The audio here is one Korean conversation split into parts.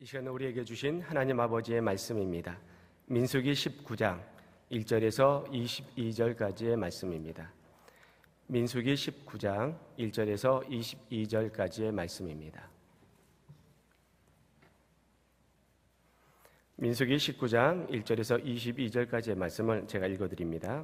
이 시간 우리에게 주신 하나님 아버지의 말씀입니다. 민수기 19장 1절에서 22절까지의 말씀입니다. 민수기 19장 1절에서 22절까지의 말씀입니다. 민수기 19장 1절에서 22절까지의 말씀을 제가 읽어드립니다.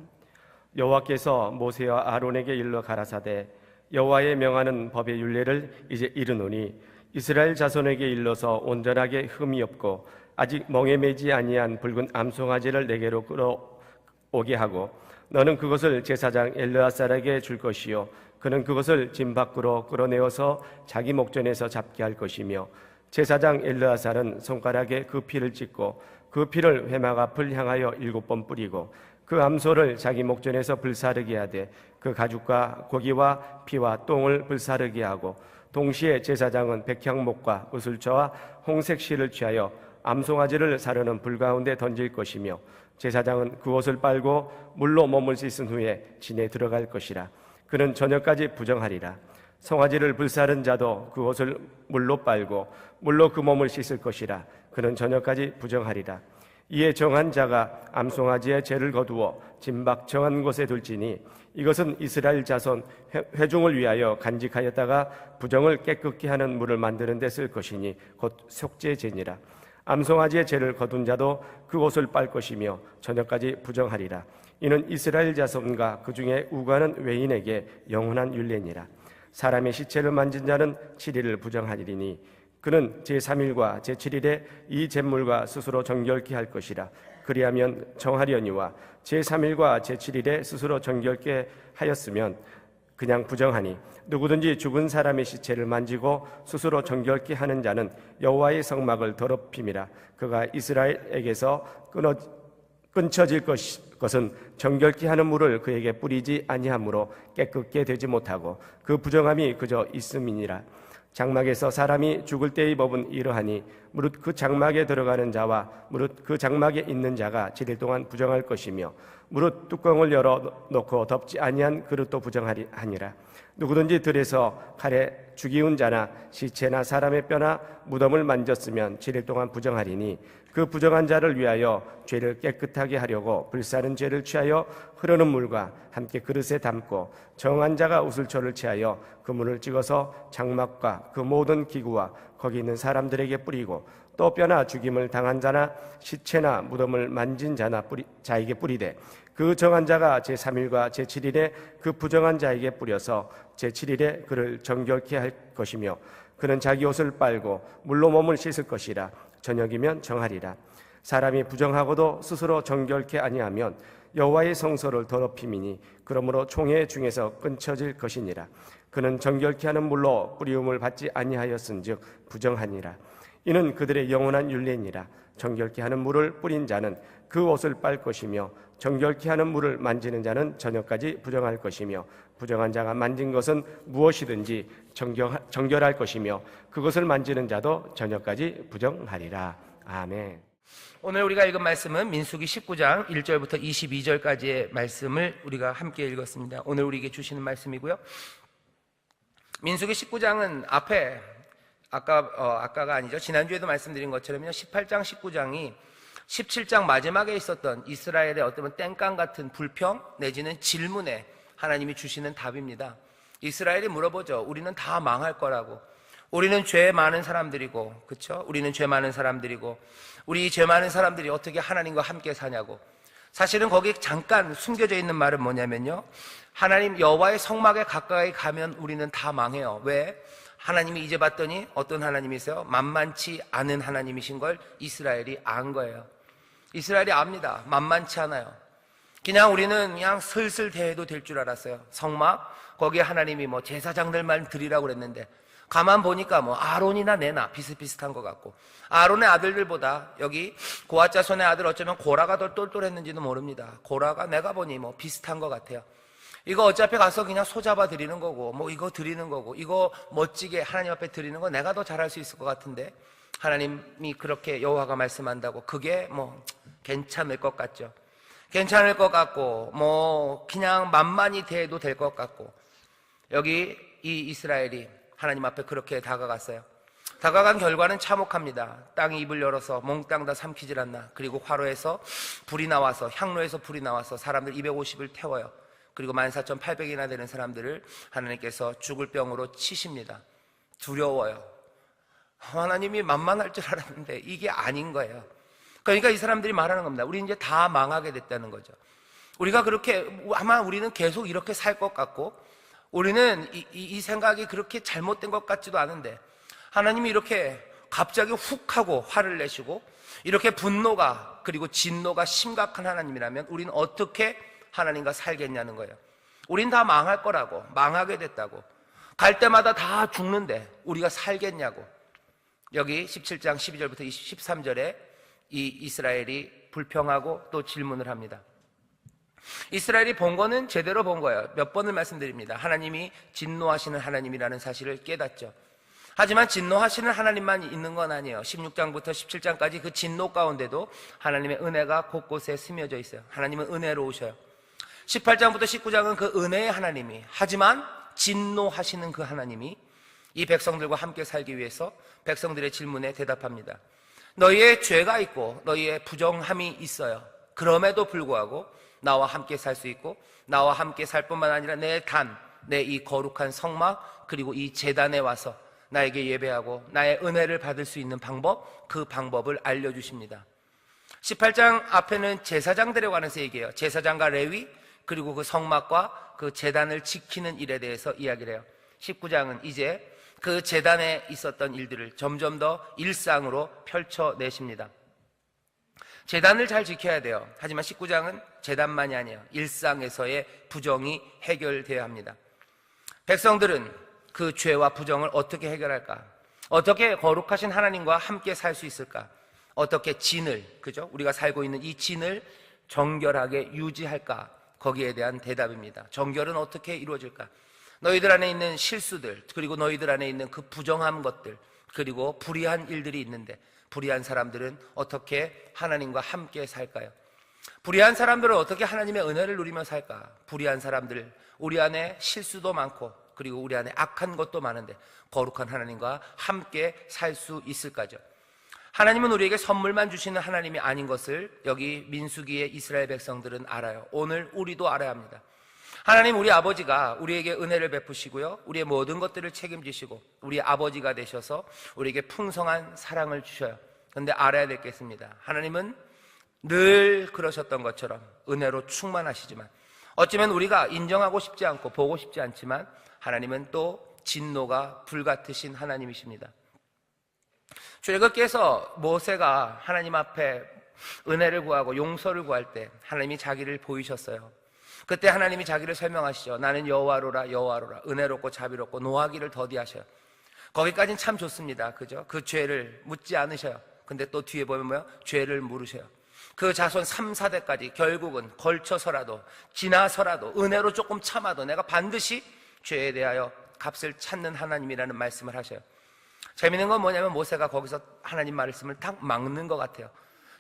여호와께서 모세와 아론에게 일러 가라사대 여호와의 명하는 법의 율례를 이제 이르노니 이스라엘 자손에게 일러서 온전하게 흠이 없고 아직 멍에 매지 아니한 붉은 암송아지를 내게로 끌어오게 하고 너는 그것을 제사장 엘르아살에게 줄 것이요 그는 그것을 진 밖으로 끌어내어서 자기 목전에서 잡게 할 것이며 제사장 엘르아살은 손가락에 그 피를 찍고 그 피를 회막 앞을 향하여 7번 뿌리고 그 암소를 자기 목전에서 불사르게 하되 그 가죽과 고기와 피와 똥을 불사르게 하고 동시에 제사장은 백향목과 우슬초와 홍색 실을 취하여 암송아지를 사르는 불 가운데 던질 것이며 제사장은 그 옷을 빨고 물로 몸을 씻은 후에 진에 들어갈 것이라. 그는 저녁까지 부정하리라. 송아지를 불사른 자도 그 옷을 물로 빨고 물로 그 몸을 씻을 것이라. 그는 저녁까지 부정하리라. 이에 정한 자가 암송아지의 죄를 거두어 진박 정한 곳에 둘지니 이것은 이스라엘 자손 회중을 위하여 간직하였다가 부정을 깨끗게 하는 물을 만드는 데 쓸 것이니 곧 속죄제니라. 암송아지의 죄를 거둔 자도 그 옷을 빨 것이며 저녁까지 부정하리라. 이는 이스라엘 자손과 그 중에 우가는 외인에게 영원한 율례니라. 사람의 시체를 만진 자는 7일을 부정하리니 그는 제3일과 제7일에 이 잿물과 스스로 정결케 할 것이라. 그리하면 정하려니와 제3일과 제7일에 스스로 정결케 하였으면 그냥 부정하니 누구든지 죽은 사람의 시체를 만지고 스스로 정결케 하는 자는 여호와의 성막을 더럽힘이라. 그가 이스라엘에게서 끊쳐질 것은 정결케 하는 물을 그에게 뿌리지 아니하므로 깨끗게 되지 못하고 그 부정함이 그저 있음이니라. 장막에서 사람이 죽을 때의 법은 이러하니 무릇 그 장막에 들어가는 자와 무릇 그 장막에 있는 자가 7일 동안 부정할 것이며 무릇 뚜껑을 열어놓고 덮지 아니한 그릇도 부정하니라. 누구든지 들에서 칼에 죽이운 자나 시체나 사람의 뼈나 무덤을 만졌으면 7일 동안 부정하리니 그 부정한 자를 위하여 죄를 깨끗하게 하려고 불사른 죄를 취하여 흐르는 물과 함께 그릇에 담고 정한 자가 우슬초를 취하여 그 물을 찍어서 장막과 그 모든 기구와 거기 있는 사람들에게 뿌리고 또 뼈나 죽임을 당한 자나 시체나 무덤을 만진 자에게 뿌리되 그 정한 자가 제3일과 제7일에 그 부정한 자에게 뿌려서 제7일에 그를 정결케 할 것이며 그는 자기 옷을 빨고 물로 몸을 씻을 것이라. 저녁이면 정하리라. 사람이 부정하고도 스스로 정결케 아니하면 여호와의 성소를 더럽힘이니 그러므로 총회 중에서 끊쳐질 것이니라. 그는 정결케 하는 물로 뿌리움을 받지 아니하였은즉 부정하니라. 이는 그들의 영원한 율례니라. 정결케 하는 물을 뿌린 자는 그 옷을 빨 것이며 정결케 하는 물을 만지는 자는 저녁까지 부정할 것이며 부정한 자가 만진 것은 무엇이든지 정결할 것이며 그것을 만지는 자도 저녁까지 부정하리라. 아멘. 오늘 우리가 읽은 말씀은 민수기 19장 1절부터 22절까지의 말씀을 우리가 함께 읽었습니다. 오늘 우리에게 주시는 말씀이고요. 민수기 19장은 앞에 아까가 아니죠. 지난주에도 말씀드린 것처럼요. 18장 19장이 17장 마지막에 있었던 이스라엘의 어떤 땡깡 같은 불평 내지는 질문에 하나님이 주시는 답입니다. 이스라엘이 물어보죠. 우리는 다 망할 거라고. 우리는 죄 많은 사람들이고, 그렇죠? 우리는 죄 많은 사람들이고, 우리 죄 많은 사람들이 어떻게 하나님과 함께 사냐고. 사실은 거기 잠깐 숨겨져 있는 말은 뭐냐면요. 하나님 여호와의 성막에 가까이 가면 우리는 다 망해요. 왜? 하나님이 이제 봤더니 어떤 하나님이세요? 만만치 않은 하나님이신 걸 이스라엘이 안 거예요. 이스라엘이 압니다. 만만치 않아요. 우리는 그냥 슬슬 대해도 될 줄 알았어요. 성막, 거기에 하나님이 제사장들만 드리라고 그랬는데 가만 보니까 아론이나 내나 비슷비슷한 것 같고 아론의 아들들보다 여기 고핫 자손의 아들 어쩌면 고라가 더 똘똘했는지도 모릅니다. 고라가 내가 보니 비슷한 것 같아요. 이거 어차피 가서 그냥 소잡아 드리는 거고 이거 드리는 거고 이거 멋지게 하나님 앞에 드리는 거 내가 더 잘할 수 있을 것 같은데 하나님이 그렇게 여호와가 말씀한다고 그게 괜찮을 것 같죠. 괜찮을 것 같고 그냥 만만히 대해도 될 것 같고 여기 이 이스라엘이 하나님 앞에 그렇게 다가갔어요. 다가간 결과는 참혹합니다. 땅이 입을 열어서 몽땅 다 삼키질 않나. 그리고 화로에서 불이 나와서, 향로에서 불이 나와서 사람들 250을 태워요. 그리고 14,800이나 되는 사람들을 하나님께서 죽을 병으로 치십니다. 두려워요. 하나님이 만만할 줄 알았는데 이게 아닌 거예요. 그러니까 이 사람들이 말하는 겁니다. 우리 이제 다 망하게 됐다는 거죠. 우리가 그렇게, 아마 우리는 계속 이렇게 살 것 같고, 우리는 이 생각이 그렇게 잘못된 것 같지도 않은데, 하나님이 이렇게 갑자기 훅 하고 화를 내시고, 이렇게 분노가, 그리고 진노가 심각한 하나님이라면 우리는 어떻게 하나님과 살겠냐는 거예요. 우린 다 망할 거라고, 망하게 됐다고, 갈 때마다 다 죽는데 우리가 살겠냐고. 여기 17장 12절부터 13절에 이 이스라엘이 불평하고 또 질문을 합니다. 이스라엘이 본 거는 제대로 본 거예요. 몇 번을 말씀드립니다. 하나님이 진노하시는 하나님이라는 사실을 깨닫죠. 하지만 진노하시는 하나님만 있는 건 아니에요. 16장부터 17장까지 그 진노 가운데도 하나님의 은혜가 곳곳에 스며져 있어요. 하나님은 은혜로우셔요. 18장부터 19장은 그 은혜의 하나님이, 하지만 진노하시는 그 하나님이 이 백성들과 함께 살기 위해서 백성들의 질문에 대답합니다. 너희의 죄가 있고 너희의 부정함이 있어요. 그럼에도 불구하고 나와 함께 살 수 있고, 나와 함께 살 뿐만 아니라 내 이 거룩한 성막, 그리고 이 제단에 와서 나에게 예배하고 나의 은혜를 받을 수 있는 방법, 그 방법을 알려주십니다. 18장 앞에는 제사장들에 관해서 얘기해요. 제사장과 레위, 그리고 그 성막과 그 제단을 지키는 일에 대해서 이야기를 해요. 19장은 이제 그 제단에 있었던 일들을 점점 더 일상으로 펼쳐내십니다. 제단을 잘 지켜야 돼요. 하지만 19장은 제단만이 아니에요. 일상에서의 부정이 해결돼야 합니다. 백성들은 그 죄와 부정을 어떻게 해결할까? 어떻게 거룩하신 하나님과 함께 살 수 있을까? 어떻게 진을, 그죠? 우리가 살고 있는 이 진을 정결하게 유지할까? 거기에 대한 대답입니다. 정결은 어떻게 이루어질까? 너희들 안에 있는 실수들, 그리고 너희들 안에 있는 그 부정한 것들, 그리고 불의한 일들이 있는데, 불의한 사람들은 어떻게 하나님과 함께 살까요? 불의한 사람들은 어떻게 하나님의 은혜를 누리며 살까? 불의한 사람들, 우리 안에 실수도 많고, 그리고 우리 안에 악한 것도 많은데 거룩한 하나님과 함께 살 수 있을까죠? 하나님은 우리에게 선물만 주시는 하나님이 아닌 것을 여기 민수기의 이스라엘 백성들은 알아요. 오늘 우리도 알아야 합니다. 하나님, 우리 아버지가 우리에게 은혜를 베푸시고요, 우리의 모든 것들을 책임지시고 우리의 아버지가 되셔서 우리에게 풍성한 사랑을 주셔요. 그런데 알아야 될 게 있습니다. 하나님은 늘 그러셨던 것처럼 은혜로 충만하시지만, 어쩌면 우리가 인정하고 싶지 않고 보고 싶지 않지만 하나님은 또 진노가 불같으신 하나님이십니다. 출애굽기에서 모세가 하나님 앞에 은혜를 구하고 용서를 구할 때 하나님이 자기를 보이셨어요. 그때 하나님이 자기를 설명하시죠. 나는 여호와로라, 여호와로라, 은혜롭고 자비롭고 노하기를 더디하셔요. 거기까지는 참 좋습니다. 그죠? 그 죄를 묻지 않으셔요. 근데 또 뒤에 보면 뭐요? 죄를 물으셔요. 그 자손 3, 4대까지 결국은 걸쳐서라도, 지나서라도, 은혜로 조금 참아도 내가 반드시 죄에 대하여 값을 찾는 하나님이라는 말씀을 하셔요. 재미있는 건 뭐냐면 모세가 거기서 하나님 말씀을 딱 막는 것 같아요.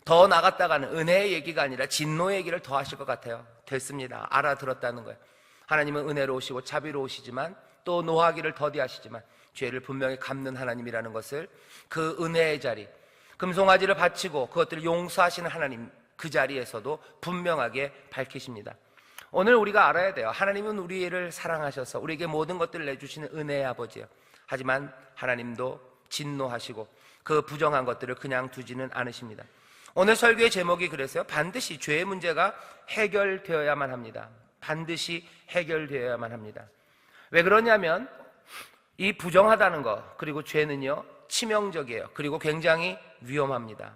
더 나갔다가는 은혜의 얘기가 아니라 진노의 얘기를 더 하실 것 같아요. 됐습니다. 알아들었다는 거예요. 하나님은 은혜로우시고 자비로우시지만 또 노하기를 더디하시지만 죄를 분명히 갚는 하나님이라는 것을, 그 은혜의 자리, 금송아지를 바치고 그것들을 용서하시는 하나님, 그 자리에서도 분명하게 밝히십니다. 오늘 우리가 알아야 돼요. 하나님은 우리를 사랑하셔서 우리에게 모든 것들을 내주시는 은혜의 아버지예요. 하지만 하나님도 진노하시고 그 부정한 것들을 그냥 두지는 않으십니다. 오늘 설교의 제목이 그래서요, 반드시 죄의 문제가 해결되어야만 합니다. 반드시 해결되어야만 합니다. 왜 그러냐면 이 부정하다는 것, 그리고 죄는요 치명적이에요. 그리고 굉장히 위험합니다.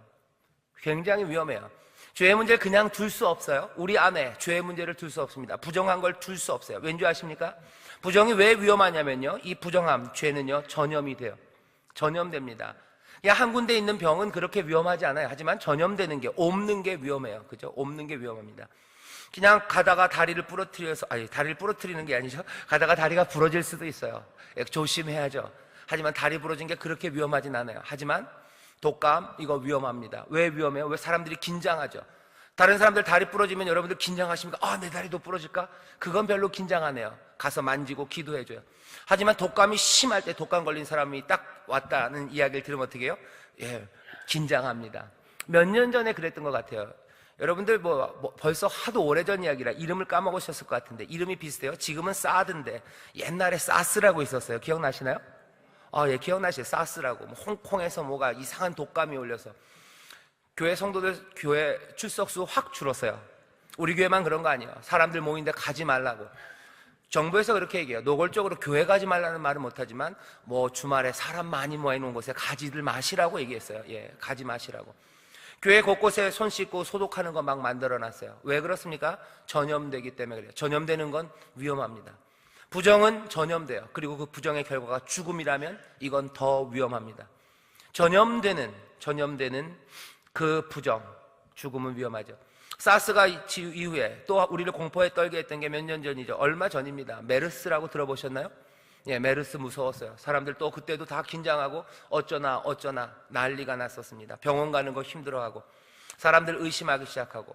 굉장히 위험해요. 죄의 문제를 그냥 둘 수 없어요. 우리 안에 죄의 문제를 둘 수 없습니다. 부정한 걸 둘 수 없어요. 왠지 아십니까? 부정이 왜 위험하냐면요, 이 부정함, 죄는요 전염이 돼요. 전염됩니다. 그냥 한 군데 있는 병은 그렇게 위험하지 않아요. 하지만 전염되는 게, 옮는 게 위험해요. 그죠? 옮는 게 위험합니다. 그냥 가다가 다리를 부러뜨려서, 다리를 부러뜨리는 게 아니죠. 가다가 다리가 부러질 수도 있어요. 조심해야죠. 하지만 다리 부러진 게 그렇게 위험하진 않아요. 하지만 독감, 이거 위험합니다. 왜 위험해요? 왜 사람들이 긴장하죠? 다른 사람들 다리 부러지면 여러분들 긴장하십니까? 아, 내 다리도 부러질까? 그건 별로 긴장 안 해요. 가서 만지고 기도해줘요. 하지만 독감이 심할 때 독감 걸린 사람이 딱 왔다는 이야기를 들으면 어떻게 해요? 예, 긴장합니다. 몇 년 전에 그랬던 것 같아요. 여러분들 벌써 하도 오래전 이야기라 이름을 까먹으셨을 것 같은데 이름이 비슷해요. 지금은 사드인데 옛날에 사스라고 있었어요. 기억나시나요? 예, 기억나시죠? 사스라고. 홍콩에서 뭐가 이상한 독감이 올려서 교회 성도들 교회 출석수 확 줄었어요. 우리 교회만 그런 거 아니에요. 사람들 모이는데 가지 말라고. 정부에서 그렇게 얘기해요. 노골적으로 교회 가지 말라는 말은 못하지만 주말에 사람 많이 모여있는 곳에 가지들 마시라고 얘기했어요. 예, 가지 마시라고. 교회 곳곳에 손 씻고 소독하는 거 막 만들어놨어요. 왜 그렇습니까? 전염되기 때문에 그래요. 전염되는 건 위험합니다. 부정은 전염돼요. 그리고 그 부정의 결과가 죽음이라면 이건 더 위험합니다. 전염되는 그 부정, 죽음은 위험하죠. 사스가 이후에 또 우리를 공포에 떨게 했던 게 몇 년 전이죠. 얼마 전입니다. 메르스라고 들어보셨나요? 예, 메르스 무서웠어요. 사람들 또 그때도 다 긴장하고 어쩌나 난리가 났었습니다. 병원 가는 거 힘들어하고 사람들 의심하기 시작하고.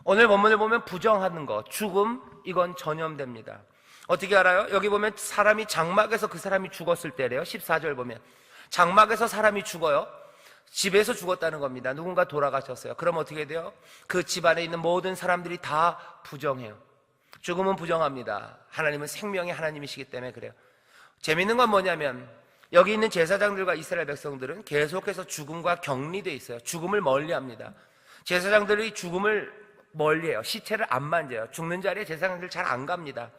오늘 본문을 보면 부정하는 거, 죽음, 이건 전염됩니다. 어떻게 알아요? 여기 보면 사람이 장막에서 그 사람이 죽었을 때래요. 14절 보면 장막에서 사람이 죽어요. 집에서 죽었다는 겁니다. 누군가 돌아가셨어요. 그럼 어떻게 돼요? 그 집안에 있는 모든 사람들이 다 부정해요. 죽음은 부정합니다. 하나님은 생명의 하나님이시기 때문에 그래요. 재밌는 건 뭐냐면 여기 있는 제사장들과 이스라엘 백성들은 계속해서 죽음과 격리되어 있어요. 죽음을 멀리합니다. 제사장들이 죽음을 멀리해요. 시체를 안 만져요. 죽는 자리에 제사장들 잘 안 갑니다.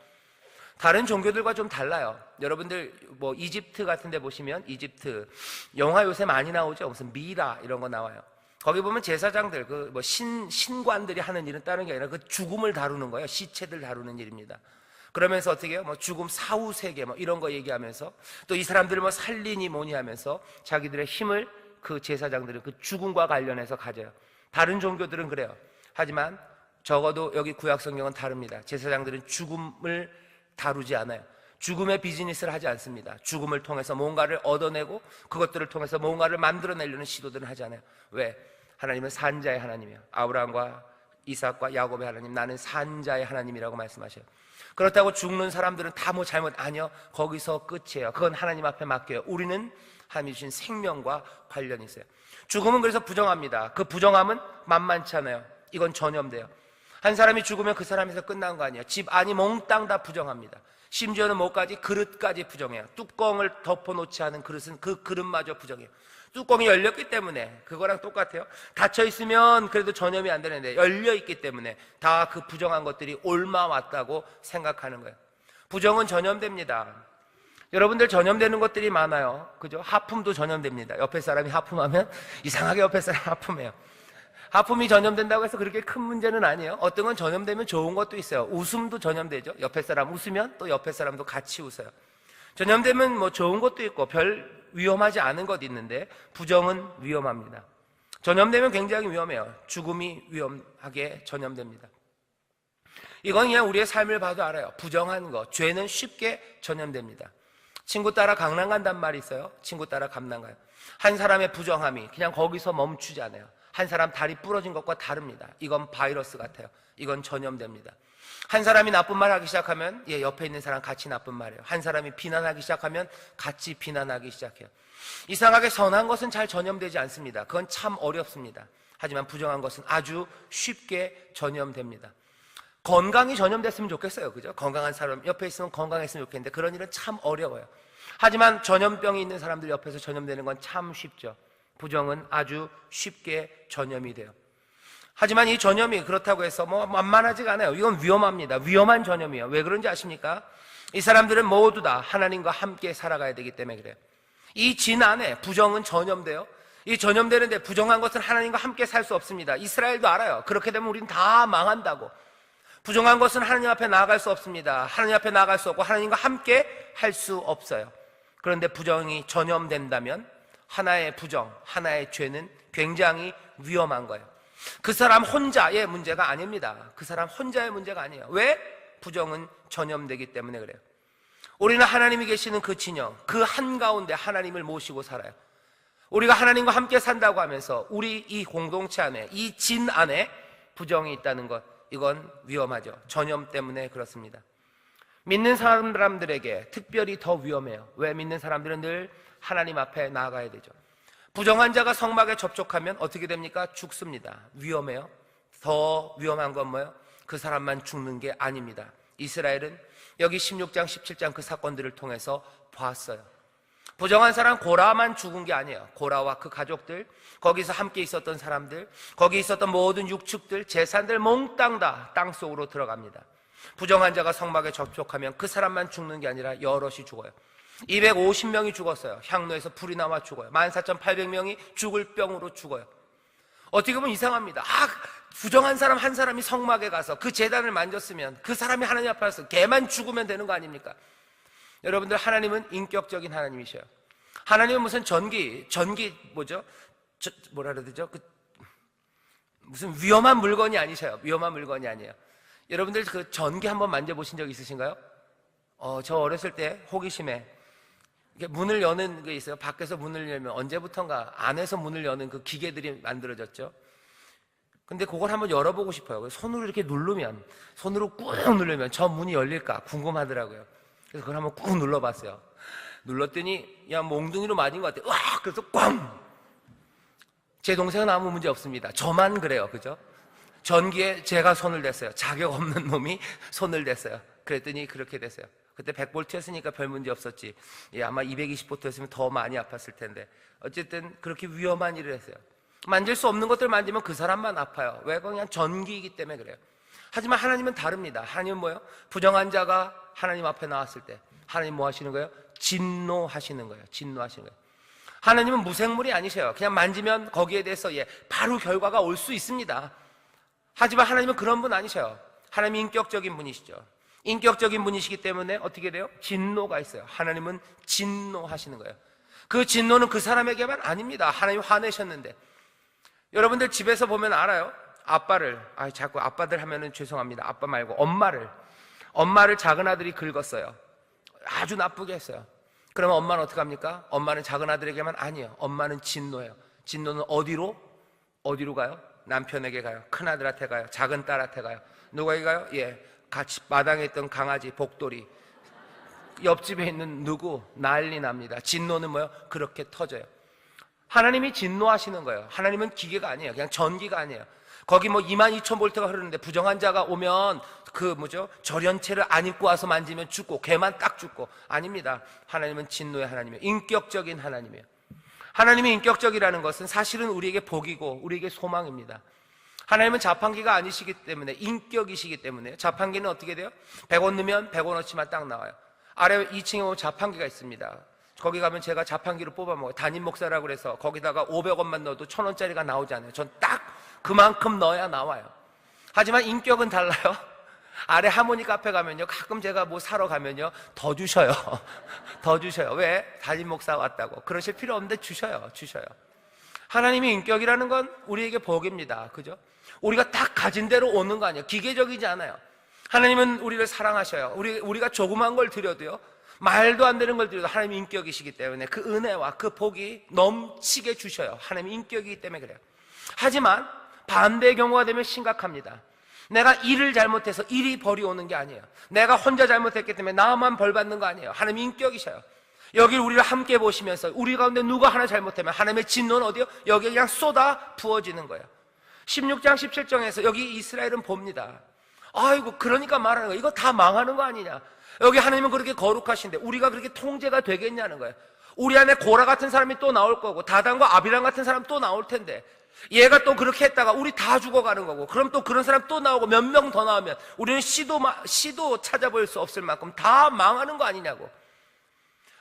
다른 종교들과 좀 달라요. 여러분들 이집트 같은 데 보시면 이집트 영화 요새 많이 나오죠. 무슨 미라 이런 거 나와요. 거기 보면 제사장들 신관들이 하는 일은 다른 게 아니라 그 죽음을 다루는 거예요. 시체들 다루는 일입니다. 그러면서 어떻게 해요? 죽음 사후 세계 이런 거 얘기하면서 또 이 사람들을 살리니 뭐니 하면서 자기들의 힘을 그 제사장들은 그 죽음과 관련해서 가져요. 다른 종교들은 그래요. 하지만 적어도 여기 구약 성경은 다릅니다. 제사장들은 죽음을 다루지 않아요. 죽음의 비즈니스를 하지 않습니다. 죽음을 통해서 뭔가를 얻어내고 그것들을 통해서 뭔가를 만들어내려는 시도들은 하지 않아요. 왜? 하나님은 산자의 하나님이에요. 아브라함과 이삭과 야곱의 하나님, 나는 산자의 하나님이라고 말씀하셔요. 그렇다고 죽는 사람들은 다 잘못, 아니요, 거기서 끝이에요. 그건 하나님 앞에 맡겨요. 우리는 하나님이 주신 생명과 관련이 있어요. 죽음은 그래서 부정합니다. 그 부정함은 만만치 않아요. 이건 전염돼요. 한 사람이 죽으면 그 사람에서 끝난 거 아니에요. 집 안이 몽땅 다 부정합니다. 심지어는 뭐까지? 그릇까지 부정해요. 뚜껑을 덮어놓지 않은 그릇은 그 그릇마저 부정해요. 뚜껑이 열렸기 때문에 그거랑 똑같아요. 닫혀있으면 그래도 전염이 안 되는데 열려있기 때문에 다 그 부정한 것들이 옮아왔다고 생각하는 거예요. 부정은 전염됩니다. 여러분들 전염되는 것들이 많아요. 그죠? 하품도 전염됩니다. 옆에 사람이 하품하면 이상하게 옆에 사람이 하품해요. 하품이 전염된다고 해서 그렇게 큰 문제는 아니에요. 어떤 건 전염되면 좋은 것도 있어요. 웃음도 전염되죠. 옆에 사람 웃으면 또 옆에 사람도 같이 웃어요. 전염되면 좋은 것도 있고 별 위험하지 않은 것 있는데 부정은 위험합니다. 전염되면 굉장히 위험해요. 죽음이 위험하게 전염됩니다. 이건 그냥 우리의 삶을 봐도 알아요. 부정한 거, 죄는 쉽게 전염됩니다. 친구 따라 강남 간단 말이 있어요. 친구 따라 강남 가요. 한 사람의 부정함이 그냥 거기서 멈추지 않아요. 한 사람 다리 부러진 것과 다릅니다. 이건 바이러스 같아요. 이건 전염됩니다. 한 사람이 나쁜 말 하기 시작하면 옆에 있는 사람 같이 나쁜 말해요. 한 사람이 비난하기 시작하면 같이 비난하기 시작해요. 이상하게 선한 것은 잘 전염되지 않습니다. 그건 참 어렵습니다. 하지만 부정한 것은 아주 쉽게 전염됩니다. 건강이 전염됐으면 좋겠어요. 그죠? 건강한 사람 옆에 있으면 건강했으면 좋겠는데 그런 일은 참 어려워요. 하지만 전염병이 있는 사람들 옆에서 전염되는 건 참 쉽죠. 부정은 아주 쉽게 전염이 돼요. 하지만 이 전염이 그렇다고 해서 만만하지가 않아요. 이건 위험합니다. 위험한 전염이에요. 왜 그런지 아십니까? 이 사람들은 모두 다 하나님과 함께 살아가야 되기 때문에 그래요. 이 진 안에 부정은 전염돼요. 이 전염되는데 부정한 것은 하나님과 함께 살 수 없습니다. 이스라엘도 알아요. 그렇게 되면 우리는 다 망한다고. 부정한 것은 하나님 앞에 나아갈 수 없습니다. 하나님 앞에 나아갈 수 없고 하나님과 함께 할 수 없어요. 그런데 부정이 전염된다면 하나의 부정, 하나의 죄는 굉장히 위험한 거예요. 그 사람 혼자의 문제가 아닙니다. 그 사람 혼자의 문제가 아니에요. 왜? 부정은 전염되기 때문에 그래요. 우리는 하나님이 계시는 그 진영, 그 한가운데 하나님을 모시고 살아요. 우리가 하나님과 함께 산다고 하면서 우리 이 공동체 안에, 이 진 안에 부정이 있다는 것, 이건 위험하죠. 전염 때문에 그렇습니다. 믿는 사람들에게 특별히 더 위험해요. 왜? 믿는 사람들은 늘 하나님 앞에 나아가야 되죠. 부정한 자가 성막에 접촉하면 어떻게 됩니까? 죽습니다. 위험해요. 더 위험한 건 뭐예요? 그 사람만 죽는 게 아닙니다. 이스라엘은 여기 16장, 17장 그 사건들을 통해서 봤어요. 부정한 사람 고라만 죽은 게 아니에요. 고라와 그 가족들, 거기서 함께 있었던 사람들, 거기 있었던 모든 육축들, 재산들 몽땅 다 땅속으로 들어갑니다. 부정한 자가 성막에 접촉하면 그 사람만 죽는 게 아니라 여럿이 죽어요. 250명이 죽었어요. 향로에서 불이 나와 죽어요. 14,800명이 죽을 병으로 죽어요. 어떻게 보면 이상합니다. 부정한 사람 한 사람이 성막에 가서 그 제단을 만졌으면 그 사람이 하나님 앞에 와서 걔만 죽으면 되는 거 아닙니까? 여러분들, 하나님은 인격적인 하나님이셔요. 하나님은 무슨 뭐죠? 뭐라 그래야 되죠? 무슨 위험한 물건이 아니셔요. 위험한 물건이 아니에요. 여러분들 그 전기 한번 만져보신 적 있으신가요? 저 어렸을 때 호기심에 문을 여는 게 있어요. 밖에서 문을 열면 언제부턴가 안에서 문을 여는 그 기계들이 만들어졌죠. 근데 그걸 한번 열어보고 싶어요. 손으로 이렇게 누르면, 손으로 꾹 누르면 저 문이 열릴까 궁금하더라고요. 그래서 그걸 한번 꾹 눌러봤어요. 눌렀더니 야, 몽둥이로 맞은 것 같아요. 와! 그래서 꽝! 제 동생은 아무 문제 없습니다. 저만 그래요. 그죠? 전기에 제가 손을 댔어요. 자격 없는 놈이 손을 댔어요. 그랬더니 그렇게 됐어요. 그때 100볼트였으니까 별 문제 없었지. 아마 220볼트였으면 더 많이 아팠을 텐데. 어쨌든 그렇게 위험한 일을 했어요. 만질 수 없는 것들 만지면 그 사람만 아파요. 왜? 그냥 전기이기 때문에 그래요. 하지만 하나님은 다릅니다. 하나님은 뭐예요? 부정한 자가 하나님 앞에 나왔을 때 하나님 뭐 하시는 거예요? 진노하시는 거예요. 진노하시는 거예요. 하나님은 무생물이 아니셔요. 그냥 만지면 거기에 대해서 바로 결과가 올 수 있습니다. 하지만 하나님은 그런 분 아니셔요. 하나님이 인격적인 분이시죠. 인격적인 분이시기 때문에 어떻게 돼요? 진노가 있어요. 하나님은 진노하시는 거예요. 그 진노는 그 사람에게만 아닙니다. 하나님 화내셨는데. 여러분들 집에서 보면 알아요. 자꾸 아빠들 하면은 죄송합니다. 아빠 말고 엄마를 작은 아들이 긁었어요. 아주 나쁘게 했어요. 그러면 엄마는 어떻게 합니까? 엄마는 작은 아들에게만 아니에요. 엄마는 진노해요. 진노는 어디로 가요? 남편에게 가요. 큰 아들한테 가요. 작은 딸한테 가요. 누구에게 가요? 같이 마당에 있던 강아지, 복돌이, 옆집에 있는 누구, 난리 납니다. 진노는 뭐예요? 그렇게 터져요. 하나님이 진노하시는 거예요. 하나님은 기계가 아니에요. 그냥 전기가 아니에요. 거기 22,000볼트가 흐르는데 부정한 자가 오면 절연체를 안 입고 와서 만지면 죽고 걔만 딱 죽고. 아닙니다. 하나님은 진노의 하나님이에요. 인격적인 하나님이에요. 하나님이 인격적이라는 것은 사실은 우리에게 복이고 우리에게 소망입니다. 하나님은 자판기가 아니시기 때문에 인격이시기 때문에. 자판기는 어떻게 돼요? 100원 넣으면 100원어치만 딱 나와요. 아래 2층에 오면 자판기가 있습니다. 거기 가면 제가 자판기로 뽑아 먹어요. 담임 목사라고 그래서 거기다가 500원만 넣어도 1,000원짜리가 나오지 않아요. 전 딱 그만큼 넣어야 나와요. 하지만 인격은 달라요. 아래 하모니 카페 가면요, 가끔 제가 뭐 사러 가면요 더 주셔요. 더 주셔요. 왜? 담임 목사 왔다고. 그러실 필요 없는데 주셔요. 하나님의 인격이라는 건 우리에게 복입니다. 그죠? 우리가 딱 가진 대로 오는 거 아니에요. 기계적이지 않아요. 하나님은 우리를 사랑하셔요. 우리가 조그만 걸 드려도요, 말도 안 되는 걸 드려도 하나님이 인격이시기 때문에 그 은혜와 그 복이 넘치게 주셔요. 하나님이 인격이기 때문에 그래요. 하지만 반대의 경우가 되면 심각합니다. 내가 일을 잘못해서 일이 벌이 오는 게 아니에요. 내가 혼자 잘못했기 때문에 나만 벌 받는 거 아니에요. 하나님이 인격이셔요. 여기 우리를 함께 보시면서 우리 가운데 누가 하나 잘못하면 하나님의 진노는 어디요? 여기에 그냥 쏟아 부어지는 거예요. 16장 17장에서 여기 이스라엘은 봅니다. 아이고, 그러니까 말하는 거예요. 이거 다 망하는 거 아니냐. 여기 하나님은 그렇게 거룩하신데 우리가 그렇게 통제가 되겠냐는 거예요. 우리 안에 고라 같은 사람이 또 나올 거고 다단과 아비람 같은 사람 또 나올 텐데 얘가 또 그렇게 했다가 우리 다 죽어가는 거고, 그럼 또 그런 사람 또 나오고 몇 명 더 나오면 우리는 시도 찾아볼 수 없을 만큼 다 망하는 거 아니냐고.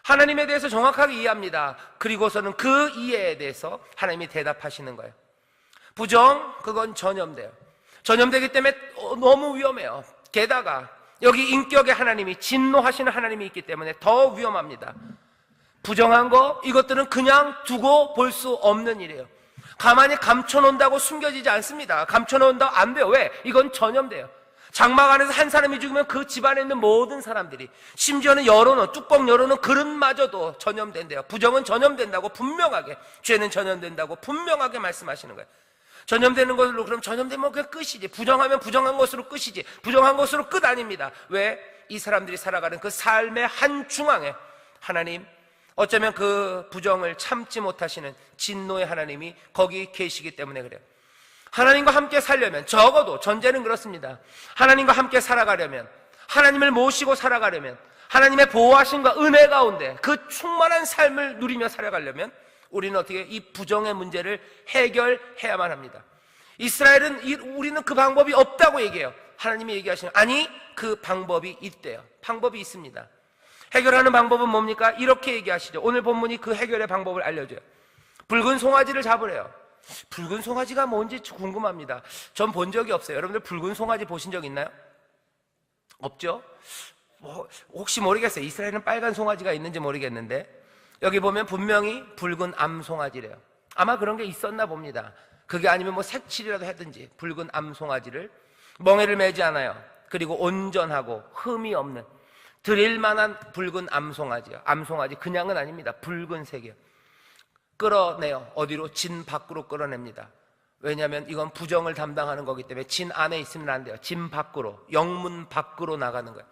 하나님에 대해서 정확하게 이해합니다. 그리고서는 그 이해에 대해서 하나님이 대답하시는 거예요. 부정, 그건 전염돼요. 전염되기 때문에 너무 위험해요. 게다가 여기 인격의 하나님이, 진노하시는 하나님이 있기 때문에 더 위험합니다. 부정한 거, 이것들은 그냥 두고 볼 수 없는 일이에요. 가만히 감춰놓는다고 숨겨지지 않습니다. 감춰놓는다고 안 돼요. 왜? 이건 전염돼요. 장막 안에서 한 사람이 죽으면 그 집안에 있는 모든 사람들이, 심지어는 뚜껑 열어놓은 그릇마저도 전염된대요. 부정은 전염된다고 분명하게, 죄는 전염된다고 분명하게 말씀하시는 거예요. 전염되는 것으로, 그럼 전염되면 그냥 끝이지. 부정하면 부정한 것으로 끝이지. 부정한 것으로 끝 아닙니다. 왜? 이 사람들이 살아가는 그 삶의 한 중앙에 하나님, 어쩌면 그 부정을 참지 못하시는 진노의 하나님이 거기 계시기 때문에 그래요. 하나님과 함께 살려면, 적어도 전제는 그렇습니다. 하나님과 함께 살아가려면, 하나님을 모시고 살아가려면, 하나님의 보호하심과 은혜 가운데 그 충만한 삶을 누리며 살아가려면 우리는 어떻게 이 부정의 문제를 해결해야만 합니다. 이스라엘은 우리는 그 방법이 없다고 얘기해요. 하나님이 얘기하시는, 아니 그 방법이 있대요. 방법이 있습니다. 해결하는 방법은 뭡니까? 이렇게 얘기하시죠. 오늘 본문이 그 해결의 방법을 알려줘요. 붉은 송아지를 잡으래요. 붉은 송아지가 뭔지 궁금합니다. 전 본 적이 없어요. 여러분들 붉은 송아지 보신 적 있나요? 없죠? 혹시 모르겠어요. 이스라엘은 빨간 송아지가 있는지 모르겠는데 여기 보면 분명히 붉은 암송아지래요. 아마 그런 게 있었나 봅니다. 그게 아니면 뭐 색칠이라도 했든지 붉은 암송아지를, 멍에를 매지 않아요. 그리고 온전하고 흠이 없는 드릴만한 붉은 암송아지요. 암송아지 그냥은 아닙니다. 붉은색이요. 끌어내요. 어디로? 진 밖으로 끌어냅니다. 왜냐하면 이건 부정을 담당하는 거기 때문에 진 안에 있으면 안 돼요. 진 밖으로, 영문 밖으로 나가는 거예요.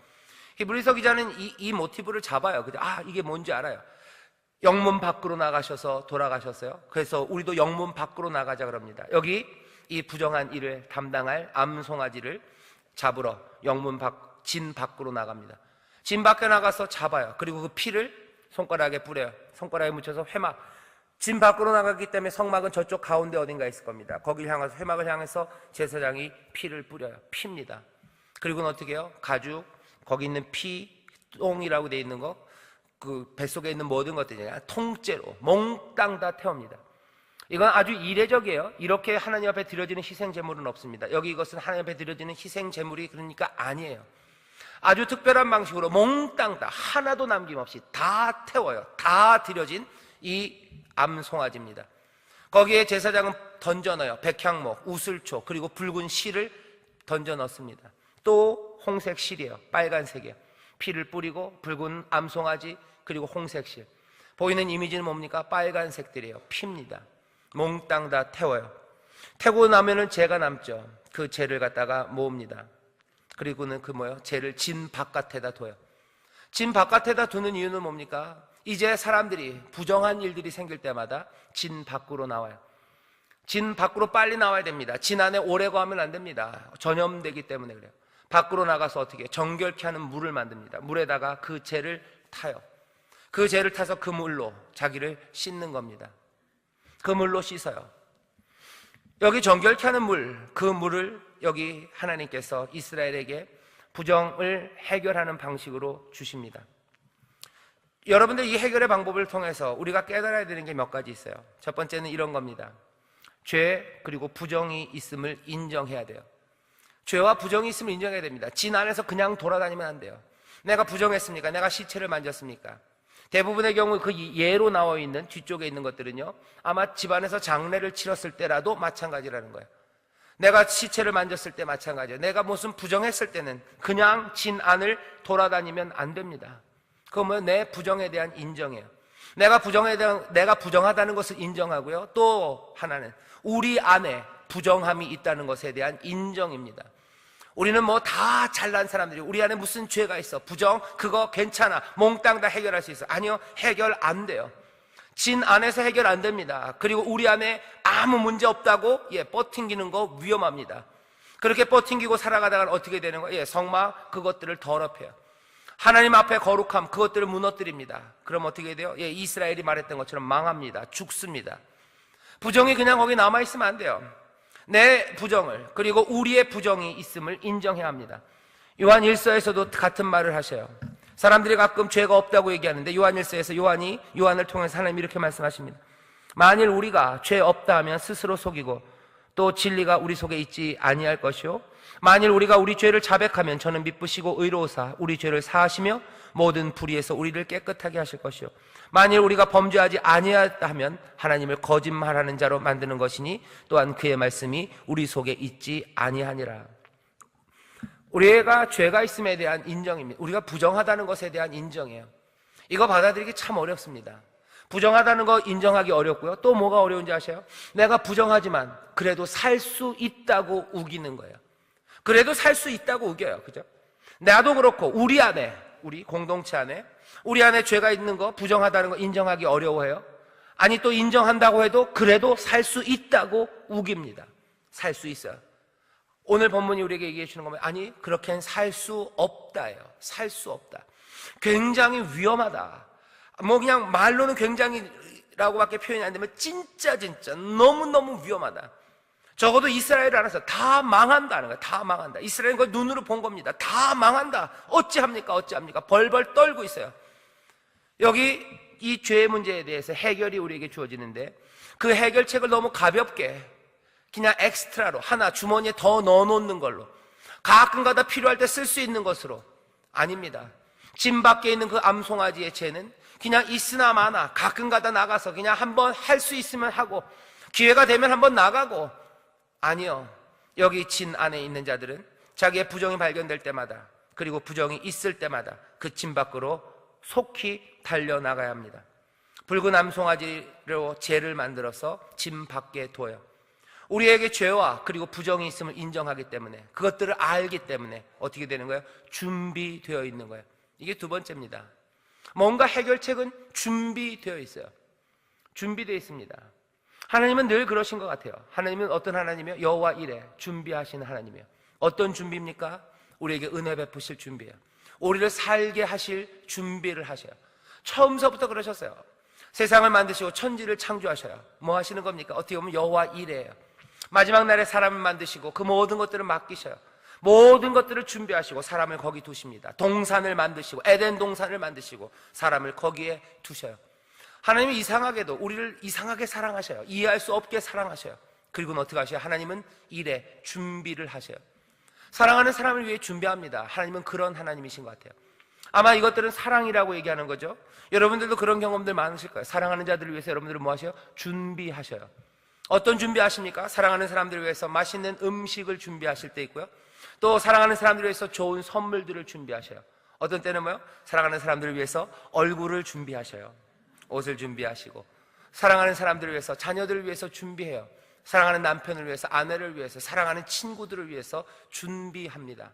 히브리서 기자는 이 모티브를 잡아요. 이게 뭔지 알아요. 영문 밖으로 나가셔서 돌아가셨어요. 그래서 우리도 영문 밖으로 나가자 그럽니다. 여기 이 부정한 일을 담당할 암송아지를 잡으러 진 밖으로 나갑니다. 진 밖에 나가서 잡아요. 그리고 그 피를 손가락에 뿌려요. 손가락에 묻혀서 회막, 진 밖으로 나갔기 때문에 성막은 저쪽 가운데 어딘가 있을 겁니다. 거기를 향해서, 회막을 향해서 제사장이 피를 뿌려요. 피입니다. 그리고는 어떻게 해요? 가죽, 거기 있는 피, 똥이라고 되어 있는 거, 그 뱃속에 있는 모든 것들이 통째로 몽땅 다 태웁니다. 이건 아주 이례적이에요. 이렇게 하나님 앞에 드려지는 희생 제물은 없습니다. 여기 이것은 하나님 앞에 드려지는 희생 제물이 그러니까 아니에요. 아주 특별한 방식으로 몽땅 다 하나도 남김없이 다 태워요. 다 드려진 이 암송아지입니다. 거기에 제사장은 던져 넣어요. 백향목, 우슬초, 그리고 붉은 실을 던져 넣습니다. 또 홍색 실이에요. 빨간색이에요. 피를 뿌리고 붉은 암송아지, 그리고 홍색 실. 보이는 이미지는 뭡니까? 빨간색들이에요. 피입니다. 몽땅 다 태워요. 태고 나면은 재가 남죠. 그 재를 갖다가 모읍니다. 그리고는 재를 진 바깥에다 둬요. 진 바깥에다 두는 이유는 뭡니까? 이제 사람들이 부정한 일들이 생길 때마다 진 밖으로 나와요. 진 밖으로 빨리 나와야 됩니다. 진 안에 오래 거하면 안 됩니다. 전염되기 때문에 그래요. 밖으로 나가서 어떻게 정결케 하는 물을 만듭니다. 물에다가 그 재를 타요. 그 재를 타서 그 물로 자기를 씻는 겁니다. 그 물로 씻어요. 여기 정결케 하는 물, 그 물을 여기 하나님께서 이스라엘에게 부정을 해결하는 방식으로 주십니다. 여러분들 이 해결의 방법을 통해서 우리가 깨달아야 되는 게 몇 가지 있어요. 첫 번째는 이런 겁니다. 죄 그리고 부정이 있음을 인정해야 돼요. 죄와 부정이 있음을 인정해야 됩니다. 진 안에서 그냥 돌아다니면 안 돼요. 내가 부정했습니까? 내가 시체를 만졌습니까? 대부분의 경우 그 예로 나와 있는 뒤쪽에 있는 것들은요, 아마 집안에서 장례를 치렀을 때라도 마찬가지라는 거예요. 내가 시체를 만졌을 때 마찬가지예요. 내가 무슨 부정했을 때는 그냥 진 안을 돌아다니면 안 됩니다. 그러면 내 부정에 대한 인정이에요. 내가 부정하다는 것을 인정하고요. 또 하나는 우리 안에 부정함이 있다는 것에 대한 인정입니다. 우리는 다 잘난 사람들이 우리 안에 무슨 죄가 있어, 부정 그거 괜찮아, 몽땅 다 해결할 수 있어. 아니요, 해결 안 돼요. 진 안에서 해결 안 됩니다. 그리고 우리 안에 아무 문제 없다고 뻗팅기는 거 위험합니다. 그렇게 뻗팅기고 살아가다가 어떻게 되는 거예요? 성막 그것들을 더럽혀요. 하나님 앞에 거룩함 그것들을 무너뜨립니다. 그럼 어떻게 돼요? 이스라엘이 말했던 것처럼 망합니다. 죽습니다. 부정이 그냥 거기 남아있으면 안 돼요. 내 부정을, 그리고 우리의 부정이 있음을 인정해야 합니다. 요한 1서에서도 같은 말을 하셔요. 사람들이 가끔 죄가 없다고 얘기하는데 요한 1서에서 요한을 통해서 하나님이 이렇게 말씀하십니다. 만일 우리가 죄 없다 하면 스스로 속이고 또 진리가 우리 속에 있지 아니할 것이요, 만일 우리가 우리 죄를 자백하면 저는 미쁘시고 의로우사 우리 죄를 사하시며 모든 불의에서 우리를 깨끗하게 하실 것이요, 만일 우리가 범죄하지 아니하다 하면 하나님을 거짓말하는 자로 만드는 것이니 또한 그의 말씀이 우리 속에 있지 아니하니라. 우리가 죄가 있음에 대한 인정입니다. 우리가 부정하다는 것에 대한 인정이에요. 이거 받아들이기 참 어렵습니다. 부정하다는 거 인정하기 어렵고요. 또 뭐가 어려운지 아세요? 내가 부정하지만 그래도 살 수 있다고 우기는 거예요. 그래도 살 수 있다고 우겨요. 그죠? 나도 그렇고 우리 안에, 우리 공동체 안에 우리 안에 죄가 있는 거, 부정하다는 거 인정하기 어려워해요. 아니 또 인정한다고 해도 그래도 살 수 있다고 우깁니다. 살 수 있어요. 오늘 본문이 우리에게 얘기해 주는 거면 아니 그렇게는 살 수 없다예요. 살 수 없다. 굉장히 위험하다. 뭐 그냥 말로는 굉장히라고밖에 표현이 안 되면 진짜 너무너무 위험하다. 적어도 이스라엘 안에서 다 망한다는 거야. 다 망한다. 이스라엘은 그걸 눈으로 본 겁니다. 다 망한다. 어찌합니까? 벌벌 떨고 있어요. 여기 이 죄의 문제에 대해서 해결이 우리에게 주어지는데 그 해결책을 너무 가볍게 그냥 엑스트라로 하나 주머니에 더 넣어놓는 걸로 가끔가다 필요할 때 쓸 수 있는 것으로 아닙니다. 집 밖에 있는 그 암송아지의 죄는 그냥 있으나 마나 가끔가다 나가서 그냥 한번 할 수 있으면 하고 기회가 되면 한번 나가고 아니요. 여기 진 안에 있는 자들은 자기의 부정이 발견될 때마다 그리고 부정이 있을 때마다 그 진 밖으로 속히 달려나가야 합니다. 붉은 암송아지로 죄를 만들어서 진 밖에 둬요. 우리에게 죄와 그리고 부정이 있음을 인정하기 때문에 그것들을 알기 때문에 어떻게 되는 거예요? 준비되어 있는 거예요. 이게 두 번째입니다. 뭔가 해결책은 준비되어 있어요. 준비되어 있습니다. 하나님은 늘 그러신 것 같아요. 하나님은 어떤 하나님이요? 여호와 이레 준비하시는 하나님이에요. 어떤 준비입니까? 우리에게 은혜 베푸실 준비예요. 우리를 살게 하실 준비를 하셔요. 처음서부터 그러셨어요. 세상을 만드시고 천지를 창조하셔요. 뭐 하시는 겁니까? 어떻게 보면 여호와 이레예요. 마지막 날에 사람을 만드시고 그 모든 것들을 맡기셔요. 모든 것들을 준비하시고 사람을 거기 두십니다. 동산을 만드시고 에덴 동산을 만드시고 사람을 거기에 두셔요. 하나님은 이상하게도 우리를 이상하게 사랑하셔요. 이해할 수 없게 사랑하셔요. 그리고는 어떻게 하셔요? 하나님은 일에 준비를 하셔요. 사랑하는 사람을 위해 준비합니다. 하나님은 그런 하나님이신 것 같아요. 아마 이것들은 사랑이라고 얘기하는 거죠. 여러분들도 그런 경험들 많으실 거예요. 사랑하는 자들을 위해서 여러분들은 뭐 하셔요? 준비하셔요. 어떤 준비하십니까? 사랑하는 사람들을 위해서 맛있는 음식을 준비하실 때 있고요. 또 사랑하는 사람들을 위해서 좋은 선물들을 준비하셔요. 어떤 때는 뭐요? 사랑하는 사람들을 위해서 얼굴을 준비하셔요. 옷을 준비하시고 사랑하는 사람들을 위해서 자녀들을 위해서 준비해요. 사랑하는 남편을 위해서 아내를 위해서 사랑하는 친구들을 위해서 준비합니다.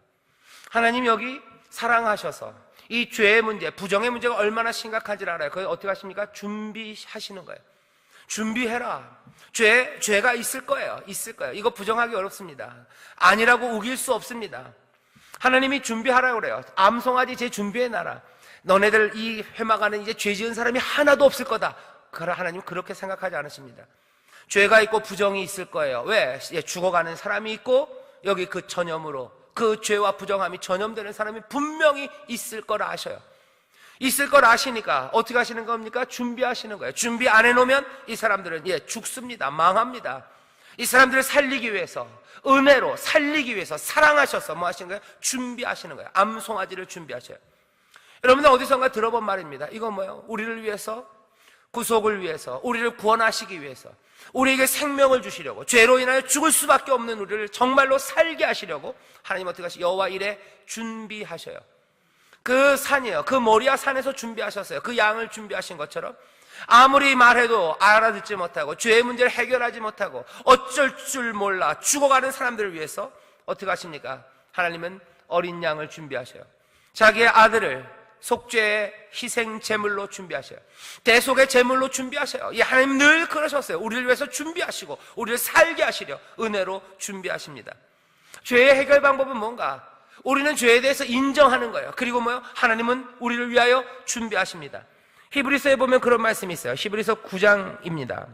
하나님 여기 사랑하셔서 이 죄의 문제, 부정의 문제가 얼마나 심각한지를 알아요. 그걸 어떻게 하십니까? 준비하시는 거예요. 준비해라. 죄가 있을 거예요. 이거 부정하기 어렵습니다. 아니라고 우길 수 없습니다. 하나님이 준비하라고 그래요. 암송아지 죄 준비해놔라. 너네들 이 회막안에 이제 죄 지은 사람이 하나도 없을 거다. 하나님 그렇게 생각하지 않으십니다. 죄가 있고 부정이 있을 거예요. 왜? 죽어가는 사람이 있고 여기 그 전염으로 그 죄와 부정함이 전염되는 사람이 분명히 있을 거라 아셔요. 있을 걸 아시니까 어떻게 하시는 겁니까? 준비하시는 거예요. 준비 안 해놓으면 이 사람들은 죽습니다. 망합니다. 이 사람들을 살리기 위해서 은혜로 살리기 위해서 사랑하셔서 뭐 하시는 거예요? 준비하시는 거예요. 암송아지를 준비하셔요. 여러분들 어디선가 들어본 말입니다. 이건 뭐예요? 우리를 위해서 구속을 위해서 우리를 구원하시기 위해서 우리에게 생명을 주시려고 죄로 인하여 죽을 수밖에 없는 우리를 정말로 살게 하시려고 하나님 어떻게 하시죠? 여호와 이레 준비하셔요. 그 산이에요. 그 모리아 산에서 준비하셨어요. 그 양을 준비하신 것처럼 아무리 말해도 알아듣지 못하고 죄의 문제를 해결하지 못하고 어쩔 줄 몰라 죽어가는 사람들을 위해서 어떻게 하십니까? 하나님은 어린 양을 준비하셔요. 자기의 아들을 속죄의 희생 제물로 준비하셔요. 대속의 제물로 준비하셔요. 이 하나님 늘 그러셨어요. 우리를 위해서 준비하시고 우리를 살게 하시려 은혜로 준비하십니다. 죄의 해결 방법은 뭔가? 우리는 죄에 대해서 인정하는 거예요. 그리고 뭐요? 하나님은 우리를 위하여 준비하십니다. 히브리서에 보면 그런 말씀이 있어요. 히브리서 9장입니다.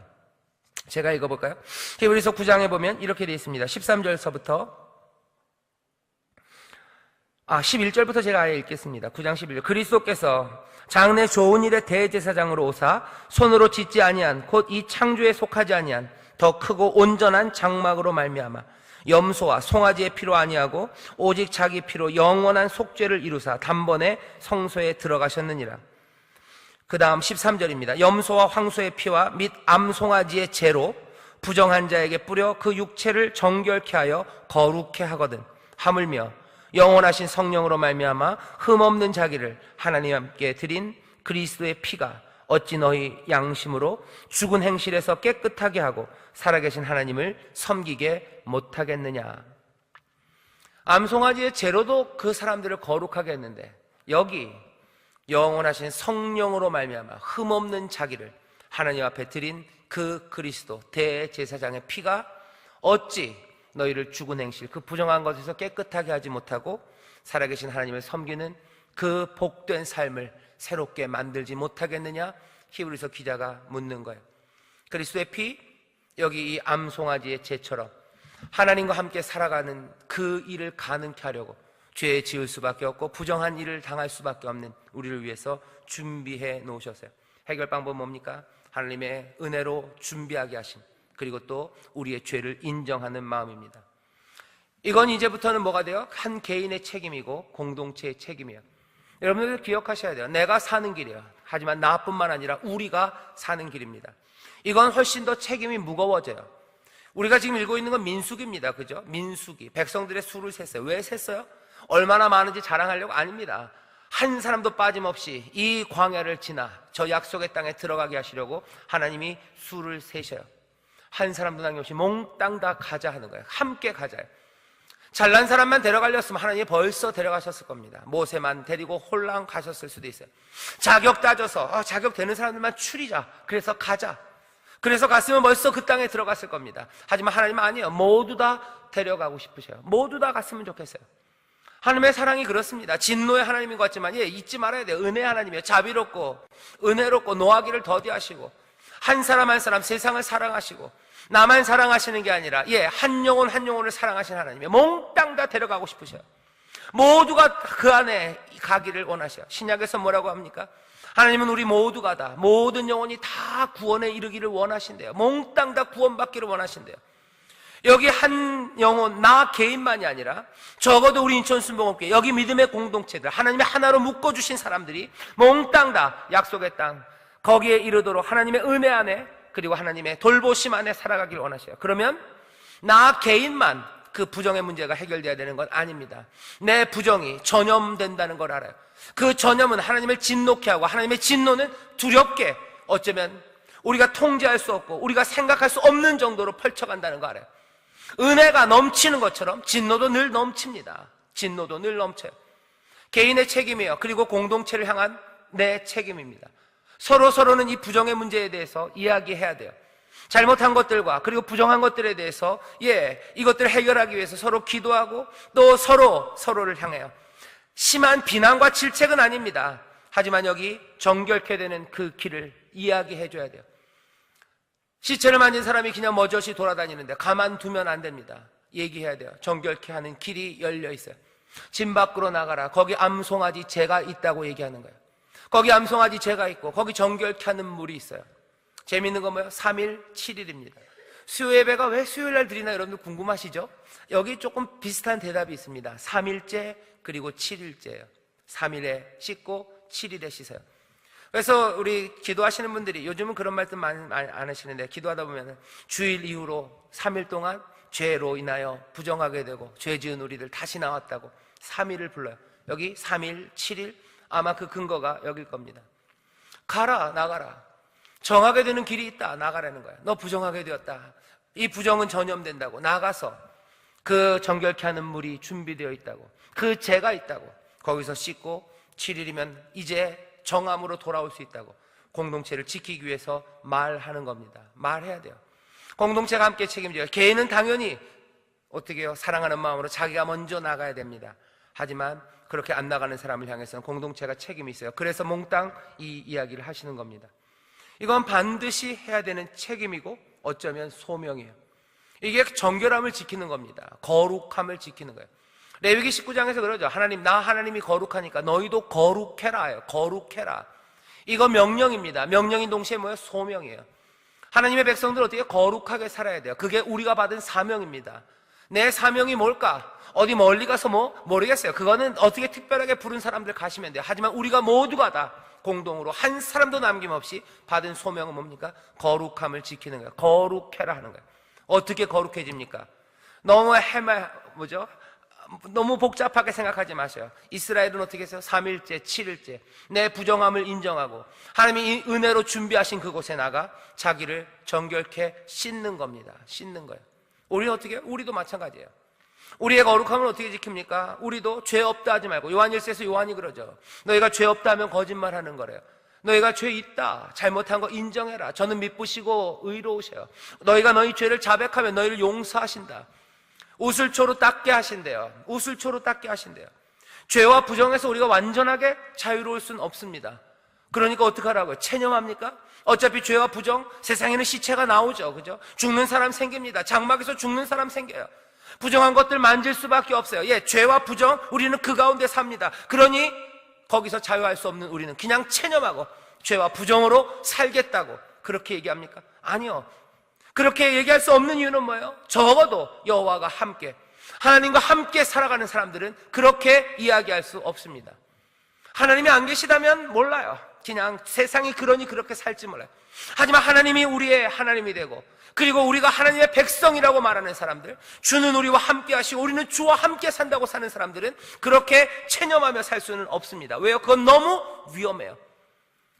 제가 읽어볼까요? 히브리서 9장에 보면 이렇게 되어 있습니다. 13절서부터 11절부터 제가 아예 읽겠습니다. 9장 11절. 그리스도께서 장래 좋은 일의 대제사장으로 오사 손으로 짓지 아니한 곧 이 창조에 속하지 아니한 더 크고 온전한 장막으로 말미암아 염소와 송아지의 피로 아니하고 오직 자기 피로 영원한 속죄를 이루사 단번에 성소에 들어가셨느니라. 그 다음 13절입니다. 염소와 황소의 피와 및 암송아지의 재로 부정한 자에게 뿌려 그 육체를 정결케 하여 거룩케 하거든. 하물며 영원하신 성령으로 말미암아 흠없는 자기를 하나님 함께 드린 그리스도의 피가 어찌 너희 양심으로 죽은 행실에서 깨끗하게 하고 살아계신 하나님을 섬기게 못하겠느냐. 암송아지의 제로도 그 사람들을 거룩하게 했는데 여기 영원하신 성령으로 말미암아 흠없는 자기를 하나님 앞에 드린 그 그리스도 대제사장의 피가 어찌 너희를 죽은 행실, 그 부정한 것에서 깨끗하게 하지 못하고 살아계신 하나님을 섬기는 그 복된 삶을 새롭게 만들지 못하겠느냐? 히브리서 기자가 묻는 거예요. 그리스도의 피, 여기 이 암송아지의 죄처럼 하나님과 함께 살아가는 그 일을 가능케 하려고 죄 지을 수밖에 없고 부정한 일을 당할 수밖에 없는 우리를 위해서 준비해 놓으셨어요. 해결 방법은 뭡니까? 하나님의 은혜로 준비하게 하신, 그리고 또 우리의 죄를 인정하는 마음입니다. 이건 이제부터는 뭐가 돼요? 한 개인의 책임이고 공동체의 책임이에요. 여러분들 기억하셔야 돼요. 내가 사는 길이에요. 하지만 나뿐만 아니라 우리가 사는 길입니다. 이건 훨씬 더 책임이 무거워져요. 우리가 지금 읽고 있는 건 민수기입니다. 그죠? 민수기. 백성들의 수를 셌어요. 왜 셌어요? 얼마나 많은지 자랑하려고? 아닙니다. 한 사람도 빠짐없이 이 광야를 지나 저 약속의 땅에 들어가게 하시려고 하나님이 수를 세셔요. 한 사람도 남김없이 몽땅 다 가자 하는 거예요. 함께 가자요. 잘난 사람만 데려가렸으면 하나님이 벌써 데려가셨을 겁니다. 모세만 데리고 홀랑 가셨을 수도 있어요. 자격 따져서 자격 되는 사람들만 추리자. 그래서 가자. 그래서 갔으면 벌써 그 땅에 들어갔을 겁니다. 하지만 하나님은 아니에요. 모두 다 데려가고 싶으셔요. 모두 다 갔으면 좋겠어요. 하나님의 사랑이 그렇습니다. 진노의 하나님인 것 같지만 잊지 말아야 돼요. 은혜의 하나님이에요. 자비롭고 은혜롭고 노하기를 더디하시고 한 사람 한 사람 세상을 사랑하시고 나만 사랑하시는 게 아니라 한 영혼 한 영혼을 사랑하시는 하나님이에요. 몽땅 다 데려가고 싶으셔요. 모두가 그 안에 가기를 원하셔요. 신약에서 뭐라고 합니까? 하나님은 우리 모두가 다, 모든 영혼이 다 구원에 이르기를 원하신대요. 몽땅 다 구원받기를 원하신대요. 여기 한 영혼, 나 개인만이 아니라 적어도 우리 인천순복음교회, 여기 믿음의 공동체들, 하나님의 하나로 묶어주신 사람들이 몽땅 다 약속의 땅, 거기에 이르도록 하나님의 은혜 안에, 그리고 하나님의 돌보심 안에 살아가길 원하셔요. 그러면 나 개인만 그 부정의 문제가 해결돼야 되는 건 아닙니다. 내 부정이 전염된다는 걸 알아요. 그 전염은 하나님을 진노케 하고, 하나님의 진노는 두렵게, 어쩌면 우리가 통제할 수 없고 우리가 생각할 수 없는 정도로 펼쳐간다는 거 알아요. 은혜가 넘치는 것처럼 진노도 늘 넘칩니다. 진노도 늘 넘쳐요. 개인의 책임이에요. 그리고 공동체를 향한 내 책임입니다. 서로는 이 부정의 문제에 대해서 이야기해야 돼요. 잘못한 것들과 그리고 부정한 것들에 대해서 이것들을 해결하기 위해서 서로 기도하고 또 서로를 향해요. 심한 비난과 질책은 아닙니다. 하지만 여기 정결케 되는 그 길을 이야기해 줘야 돼요. 시체를 만진 사람이 그냥 머저시 돌아다니는데 가만두면 안 됩니다. 얘기해야 돼요. 정결케 하는 길이 열려 있어요. 집 밖으로 나가라. 거기 암송아지 재가 있다고 얘기하는 거예요. 거기 암송아지 재가 있고 거기 정결케 하는 물이 있어요. 재밌는 건 뭐예요? 3일 7일입니다. 수요 예배가 왜 수요일날 드리나 여러분들 궁금하시죠? 여기 조금 비슷한 대답이 있습니다. 3일째 그리고 7일째예요. 3일에 씻고 7일에 씻어요. 그래서 우리 기도하시는 분들이 요즘은 그런 말씀 많이 안 하시는데, 기도하다 보면 주일 이후로 3일 동안 죄로 인하여 부정하게 되고 죄 지은 우리들 다시 나왔다고 3일을 불러요. 여기 3일, 7일 아마 그 근거가 여길 겁니다. 가라, 나가라. 정하게 되는 길이 있다. 나가라는 거야. 너 부정하게 되었다. 이 부정은 전염된다고. 나가서 그 정결케 하는 물이 준비되어 있다고. 그 죄가 있다고. 거기서 씻고 7일이면 이제 정함으로 돌아올 수 있다고. 공동체를 지키기 위해서 말하는 겁니다. 말해야 돼요. 공동체가 함께 책임져요. 개인은 당연히 어떻게 해요? 사랑하는 마음으로 자기가 먼저 나가야 됩니다. 하지만 그렇게 안 나가는 사람을 향해서는 공동체가 책임이 있어요. 그래서 몽땅 이 이야기를 하시는 겁니다. 이건 반드시 해야 되는 책임이고 어쩌면 소명이에요. 이게 정결함을 지키는 겁니다. 거룩함을 지키는 거예요. 레위기 19장에서 그러죠. 하나님이 거룩하니까 너희도 거룩해라. 거룩해라. 이거 명령입니다. 명령인 동시에 뭐예요? 소명이에요. 하나님의 백성들 어떻게 거룩하게 살아야 돼요. 그게 우리가 받은 사명입니다. 내 사명이 뭘까? 어디 멀리 가서 모르겠어요. 그거는 어떻게 특별하게 부른 사람들 가시면 돼요. 하지만 우리가 모두가 다 공동으로 한 사람도 남김없이 받은 소명은 뭡니까? 거룩함을 지키는 거예요. 거룩해라 하는 거예요. 어떻게 거룩해집니까? 너무 너무 복잡하게 생각하지 마세요. 이스라엘은 어떻게 했어요? 3일째, 7일째 내 부정함을 인정하고 하나님이 은혜로 준비하신 그곳에 나가 자기를 정결케 씻는 겁니다. 씻는 거예요. 우리는 어떻게 해요? 우리도 마찬가지예요. 우리의 거룩함을 어떻게 지킵니까? 우리도 죄 없다 하지 말고, 요한 1서에서 요한이 그러죠. 너희가 죄 없다 하면 거짓말하는 거래요. 너희가 죄 있다, 잘못한 거 인정해라. 저는 미쁘시고 의로우셔요. 너희가 너희 죄를 자백하면 너희를 용서하신다. 우슬초로 닦게 하신대요. 우슬초로 닦게 하신대요. 죄와 부정에서 우리가 완전하게 자유로울 수는 없습니다. 그러니까 어떡하라고요? 체념합니까? 어차피 죄와 부정, 세상에는 시체가 나오죠. 그죠? 죽는 사람 생깁니다. 장막에서 죽는 사람 생겨요. 부정한 것들 만질 수밖에 없어요. 예, 죄와 부정, 우리는 그 가운데 삽니다. 그러니 거기서 자유할 수 없는 우리는 그냥 체념하고 죄와 부정으로 살겠다고 그렇게 얘기합니까? 아니요. 그렇게 얘기할 수 없는 이유는 뭐예요? 적어도 여호와가 함께, 하나님과 함께 살아가는 사람들은 그렇게 이야기할 수 없습니다. 하나님이 안 계시다면 몰라요. 그냥 세상이 그러니 그렇게 살지 몰라요. 하지만 하나님이 우리의 하나님이 되고, 그리고 우리가 하나님의 백성이라고 말하는 사람들, 주는 우리와 함께 하시고 우리는 주와 함께 산다고 사는 사람들은 그렇게 체념하며 살 수는 없습니다. 왜요? 그건 너무 위험해요.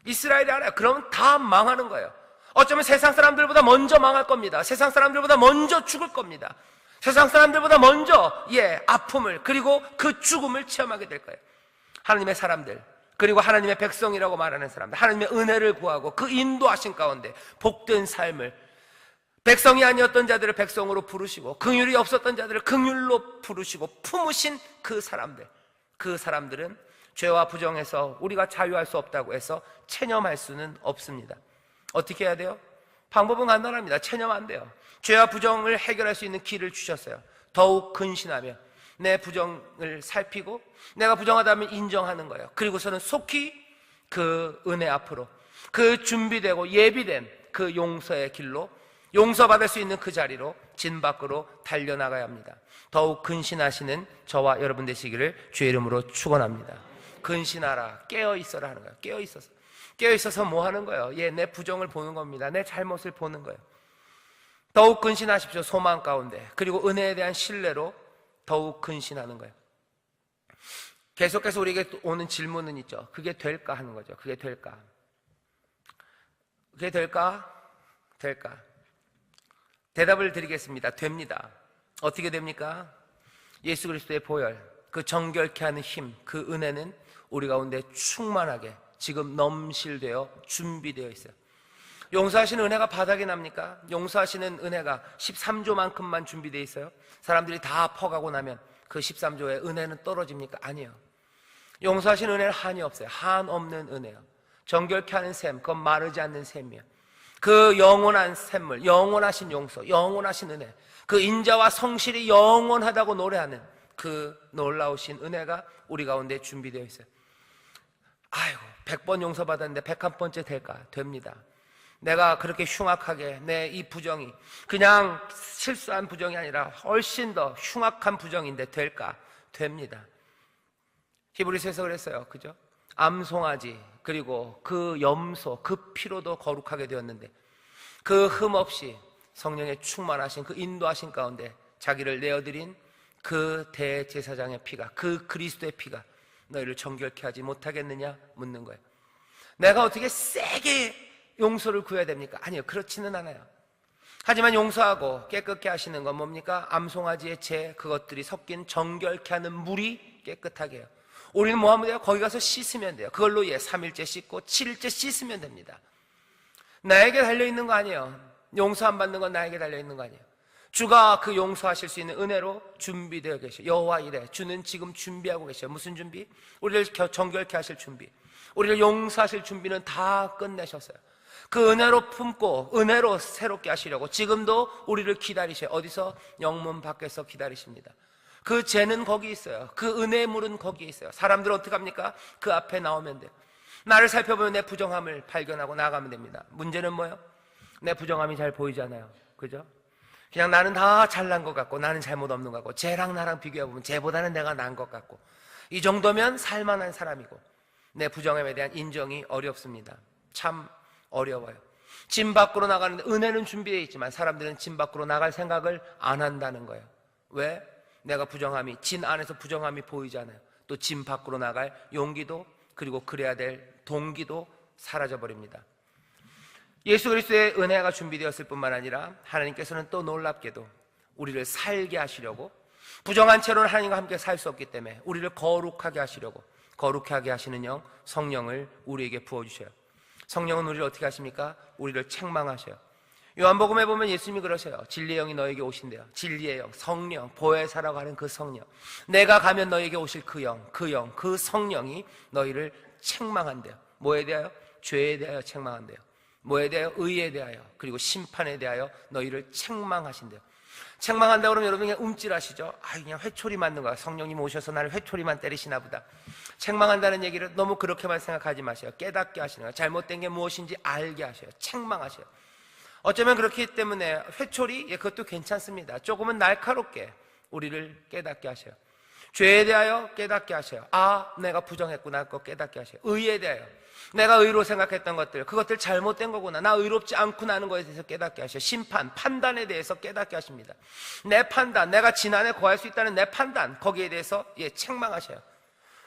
이스라엘이 알아요. 그러면 다 망하는 거예요. 어쩌면 세상 사람들보다 먼저 망할 겁니다. 세상 사람들보다 먼저 죽을 겁니다. 세상 사람들보다 먼저 아픔을, 그리고 그 죽음을 체험하게 될 거예요. 하나님의 사람들, 그리고 하나님의 백성이라고 말하는 사람들, 하나님의 은혜를 구하고 그 인도하신 가운데 복된 삶을, 백성이 아니었던 자들을 백성으로 부르시고 긍휼이 없었던 자들을 긍휼로 부르시고 품으신 그 사람들, 그 사람들은 죄와 부정에서 우리가 자유할 수 없다고 해서 체념할 수는 없습니다. 어떻게 해야 돼요? 방법은 간단합니다. 체념 안 돼요. 죄와 부정을 해결할 수 있는 길을 주셨어요. 더욱 근신하며 내 부정을 살피고 내가 부정하다면 인정하는 거예요. 그리고서는 속히 그 은혜 앞으로, 그 준비되고 예비된 그 용서의 길로, 용서받을 수 있는 그 자리로 진 밖으로 달려나가야 합니다. 더욱 근신하시는 저와 여러분 되시기를 주의 이름으로 축원합니다. 근신하라, 깨어있어라 하는 거예요. 깨어있어서. 깨어있어서 뭐 하는 거예요? 내 부정을 보는 겁니다. 내 잘못을 보는 거예요. 더욱 근신하십시오. 소망 가운데. 그리고 은혜에 대한 신뢰로 더욱 근신하는 거예요. 계속해서 우리에게 오는 질문은 있죠. 그게 될까 하는 거죠. 그게 될까? 그게 될까? 될까? 대답을 드리겠습니다. 됩니다. 어떻게 됩니까? 예수 그리스도의 보혈, 그 정결케 하는 힘, 그 은혜는 우리 가운데 충만하게 지금 넘실되어 준비되어 있어요. 용서하시는 은혜가 바닥이 납니까? 용서하시는 은혜가 13조만큼만 준비되어 있어요? 사람들이 다 퍼가고 나면 그 13조의 은혜는 떨어집니까? 아니에요. 용서하시는 은혜는 한이 없어요. 한 없는 은혜요. 정결케 하는 샘, 그건 마르지 않는 샘이에요. 그 영원한 샘물, 영원하신 용서, 영원하신 은혜, 그 인자와 성실이 영원하다고 노래하는 그 놀라우신 은혜가 우리 가운데 준비되어 있어요. 아이고, 100번 용서받았는데 101번째 될까? 됩니다. 내가 그렇게 흉악하게 내 이 부정이 그냥 실수한 부정이 아니라 훨씬 더 흉악한 부정인데 될까? 됩니다. 히브리서에서 그랬어요. 그죠? 암송아지, 그리고 그 염소, 그 피로도 거룩하게 되었는데 그 흠 없이 성령의 충만하신 그 인도하신 가운데 자기를 내어드린 그 대제사장의 피가, 그 그리스도의 피가 너희를 정결케 하지 못하겠느냐 묻는 거예요. 내가 어떻게 세게 용서를 구해야 됩니까? 아니요, 그렇지는 않아요. 하지만 용서하고 깨끗게 하시는 건 뭡니까? 암송아지의 재, 그것들이 섞인 정결케 하는 물이 깨끗하게 해요. 우리는 뭐 하면 돼요? 거기 가서 씻으면 돼요. 그걸로 3일째 씻고 7일째 씻으면 됩니다. 나에게 달려있는 거 아니에요. 용서 안 받는 건 나에게 달려있는 거 아니에요. 주가 그 용서하실 수 있는 은혜로 준비되어 계셔요. 여호와 이래, 주는 지금 준비하고 계셔요. 무슨 준비? 우리를 정결케 하실 준비, 우리를 용서하실 준비는 다 끝내셨어요. 그 은혜로 품고 은혜로 새롭게 하시려고 지금도 우리를 기다리셔요. 어디서? 영문 밖에서 기다리십니다. 그 죄는 거기 있어요. 그 은혜의 물은 거기에 있어요. 사람들은 어떻게 합니까? 그 앞에 나오면 돼요. 나를 살펴보면 내 부정함을 발견하고 나가면 됩니다. 문제는 뭐예요? 내 부정함이 잘 보이잖아요. 그죠? 그냥 나는 다 잘난 것 같고 나는 잘못 없는 것 같고 쟤랑 나랑 비교해보면 쟤보다는 내가 나은 것 같고 이 정도면 살만한 사람이고 내 부정함에 대한 인정이 어렵습니다. 참 어려워요. 진 밖으로 나가는데 은혜는 준비되어 있지만 사람들은 진 밖으로 나갈 생각을 안 한다는 거예요. 왜? 내가 부정함이, 진 안에서 부정함이 보이잖아요. 또 진 밖으로 나갈 용기도, 그리고 그래야 될 동기도 사라져 버립니다. 예수 그리스도의 은혜가 준비되었을 뿐만 아니라 하나님께서는 또 놀랍게도 우리를 살게 하시려고, 부정한 채로는 하나님과 함께 살 수 없기 때문에 우리를 거룩하게 하시려고, 거룩하게 하시는 영, 성령을 우리에게 부어주셔요. 성령은 우리를 어떻게 하십니까? 우리를 책망하셔요. 요한복음에 보면 예수님이 그러셔요. 진리의 영이 너에게 오신대요. 진리의 영, 성령, 보혜사라고 하는 그 성령, 내가 가면 너에게 오실 그 영, 그 성령이 너희를 책망한대요. 뭐에 대하여? 죄에 대하여 책망한대요. 뭐에 대하여? 의에 대하여, 그리고 심판에 대하여 너희를 책망하신대요. 책망한다 그러면 여러분 그냥 움찔하시죠? 그냥 회초리 맞는 거야. 성령님 오셔서 나를 회초리만 때리시나 보다. 책망한다는 얘기를 너무 그렇게만 생각하지 마세요. 깨닫게 하시는 거예요. 잘못된 게 무엇인지 알게 하셔요. 책망하셔요. 어쩌면 그렇기 때문에 회초리, 그것도 괜찮습니다. 조금은 날카롭게 우리를 깨닫게 하셔요. 죄에 대하여 깨닫게 하셔요. 내가 부정했구나, 그거 깨닫게 하셔요. 의에 대하여, 내가 의로 생각했던 것들, 그것들 잘못된 거구나, 나 의롭지 않구나 하는 것에 대해서 깨닫게 하셔요. 심판, 판단에 대해서 깨닫게 하십니다. 내 판단, 내가 지난해 거할 수 있다는 내 판단, 거기에 대해서 책망하셔요.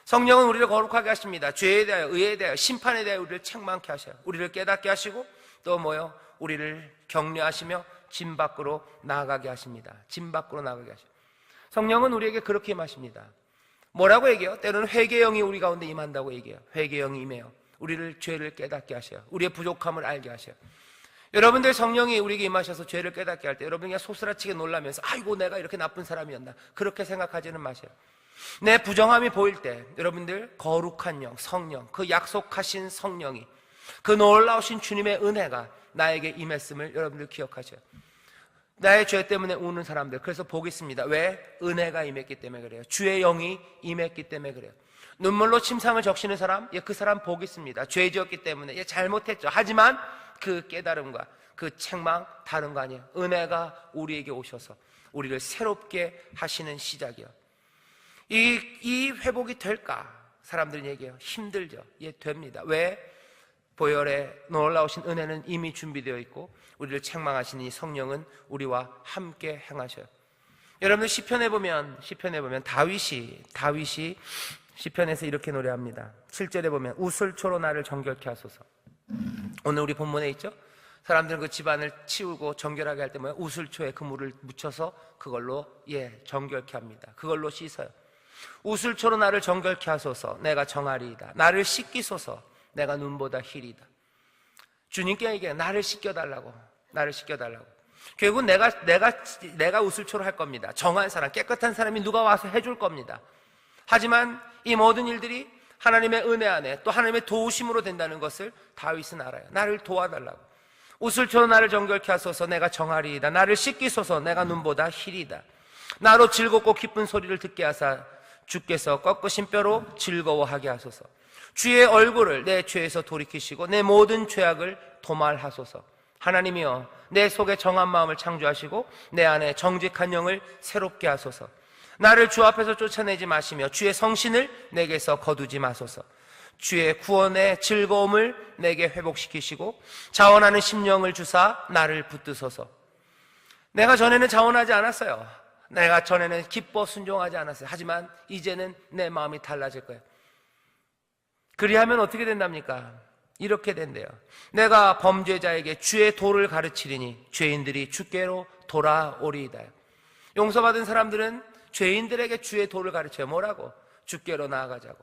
성령은 우리를 거룩하게 하십니다. 죄에 대하여, 의에 대하여, 심판에 대하여 우리를 책망케 하셔요. 우리를 깨닫게 하시고, 또 우리를 격려하시며 진 밖으로 나아가게 하십니다. 진 밖으로 나아가게 하셔요. 성령은 우리에게 그렇게 임하십니다. 뭐라고 얘기해요? 때로는 회개의 영이 우리 가운데 임한다고 얘기해요. 회개의 영이 임해요. 우리를 죄를 깨닫게 하셔요. 우리의 부족함을 알게 하셔요. 여러분들, 성령이 우리에게 임하셔서 죄를 깨닫게 할 때 여러분 그냥 소스라치게 놀라면서 아이고 내가 이렇게 나쁜 사람이었나, 그렇게 생각하지는 마세요. 내 부정함이 보일 때 여러분들, 거룩한 영, 성령, 그 약속하신 성령이, 그 놀라우신 주님의 은혜가 나에게 임했음을 여러분들 기억하셔요. 나의 죄 때문에 우는 사람들, 그래서 복 있습니다. 왜? 은혜가 임했기 때문에 그래요. 주의 영이 임했기 때문에 그래요. 눈물로 침상을 적시는 사람, 그 사람 복 있습니다. 죄 지었기 때문에 잘못했죠. 하지만 그 깨달음과 그 책망 다른 거 아니에요. 은혜가 우리에게 오셔서 우리를 새롭게 하시는 시작이요. 이 회복이 될까? 사람들은 얘기해요. 힘들죠. 됩니다. 왜? 보혈의 놀라우신 은혜는 이미 준비되어 있고 우리를 책망하시는 이 성령은 우리와 함께 행하셔요. 여러분들 시편에 보면 다윗이 시편에서 이렇게 노래합니다. 7절에 보면 우슬초로 나를 정결케 하소서. 오늘 우리 본문에 있죠? 사람들은 그 집안을 치우고 정결하게 할 때 우슬초에 그 물을 묻혀서 그걸로 정결케 합니다. 그걸로 씻어요. 우슬초로 나를 정결케 하소서. 내가 정하리이다. 나를 씻기소서. 내가 눈보다 희리다. 주님께 얘기해. 나를 씻겨달라고. 결국 내가 우슬초로 할 겁니다. 정한 사람, 깨끗한 사람이 누가 와서 해줄 겁니다. 하지만 이 모든 일들이 하나님의 은혜 안에 또 하나님의 도우심으로 된다는 것을 다윗은 알아요. 나를 도와달라고. 우슬초로 나를 정결케 하소서. 내가 정하리이다. 나를 씻기소서. 내가 눈보다 희리다. 나로 즐겁고 기쁜 소리를 듣게 하사 주께서 꺾으신 뼈로 즐거워하게 하소서. 주의 얼굴을 내 죄에서 돌이키시고 내 모든 죄악을 도말하소서. 하나님이여, 내 속에 정한 마음을 창조하시고 내 안에 정직한 영을 새롭게 하소서. 나를 주 앞에서 쫓아내지 마시며 주의 성신을 내게서 거두지 마소서. 주의 구원의 즐거움을 내게 회복시키시고 자원하는 심령을 주사 나를 붙드소서. 내가 전에는 자원하지 않았어요. 내가 전에는 기뻐 순종하지 않았어요. 하지만 이제는 내 마음이 달라질 거예요. 그리하면 어떻게 된답니까? 이렇게 된대요. 내가 범죄자에게 주의 도를 가르치리니 죄인들이 주께로 돌아오리이다. 용서받은 사람들은 죄인들에게 주의 도를 가르쳐요. 뭐라고? 주께로 나아가자고.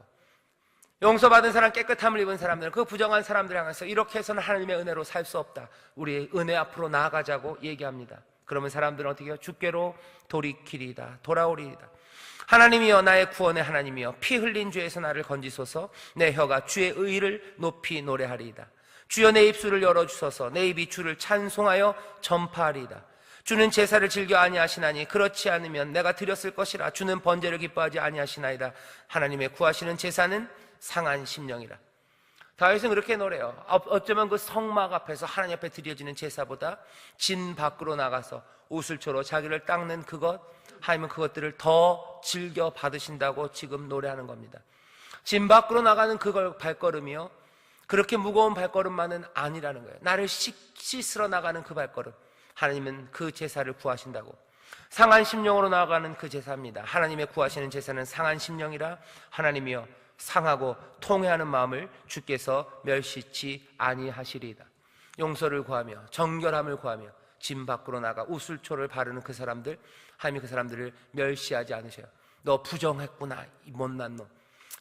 용서받은 사람, 깨끗함을 입은 사람들은 그 부정한 사람들 향해서 이렇게 해서는 하나님의 은혜로 살 수 없다. 우리의 은혜 앞으로 나아가자고 얘기합니다. 그러면 사람들은 어떻게 해요? 주께로 돌이키리이다. 돌아오리이다. 하나님이여, 나의 구원의 하나님이여, 피 흘린 죄에서 나를 건지소서. 내 혀가 주의 의를 높이 노래하리이다. 주여, 내 입술을 열어주소서. 내 입이 주를 찬송하여 전파하리이다. 주는 제사를 즐겨 아니하시나니 그렇지 않으면 내가 드렸을 것이라. 주는 번제를 기뻐하지 아니하시나이다. 하나님의 구하시는 제사는 상한 심령이라. 다윗은 그렇게 노래해요. 어쩌면 그 성막 앞에서 하나님 앞에 드려지는 제사보다 진 밖으로 나가서 우슬초로 자기를 닦는 그것, 하나님은 그것들을 더 즐겨 받으신다고 지금 노래하는 겁니다. 진 밖으로 나가는 그걸 발걸음이요, 그렇게 무거운 발걸음만은 아니라는 거예요. 나를 씻으러 나가는 그 발걸음, 하나님은 그 제사를 구하신다고. 상한 심령으로 나아가는 그 제사입니다. 하나님의 구하시는 제사는 상한 심령이라 하나님이여 상하고 통회하는 마음을 주께서 멸시치 아니하시리이다. 용서를 구하며 정결함을 구하며 진 밖으로 나가 우슬초를 바르는 그 사람들, 하나님이 그 사람들을 멸시하지 않으셔요. 너 부정했구나, 이 못난 놈.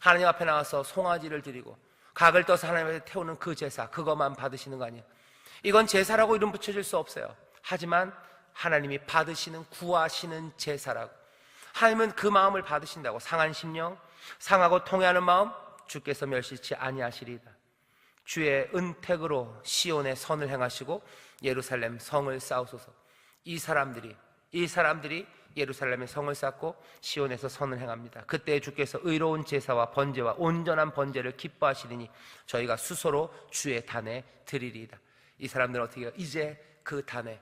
하나님 앞에 나와서 송아지를 드리고 각을 떠서 하나님 앞에 태우는 그 제사, 그것만 받으시는 거 아니에요. 이건 제사라고 이름 붙여줄 수 없어요. 하지만 하나님이 받으시는, 구하시는 제사라고. 하나님은 그 마음을 받으신다고. 상한 심령, 상하고 통회하는 마음 주께서 멸시치 아니하시리이다. 주의 은택으로 시온의 선을 행하시고 예루살렘 성을 쌓으소서. 이 사람들이 예루살렘의 성을 쌓고 시온에서 선을 행합니다. 그때 주께서 의로운 제사와 번제와 온전한 번제를 기뻐하시리니 저희가 수소로 주의 단에 드리리이다. 이 사람들은 어떻게 해요? 이제 그 단에,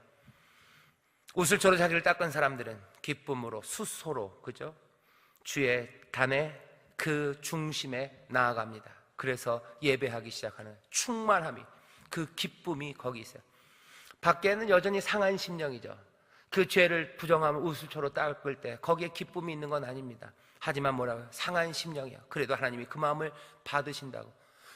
우슬초로 자기를 닦은 사람들은 기쁨으로 수소로, 그죠? 주의 단에 그 중심에 나아갑니다. 그래서 예배하기 시작하는 충만함이, 그 기쁨이 거기 있어요. 밖에는 여전히 상한 심령이죠. 그 죄를 부정하면 우슬초로 닦을 때 거기에 기쁨이 있는 건 아닙니다. 하지만 뭐라고요? 상한 심령이야. 그래도 하나님이 그 마음을 받으신다고.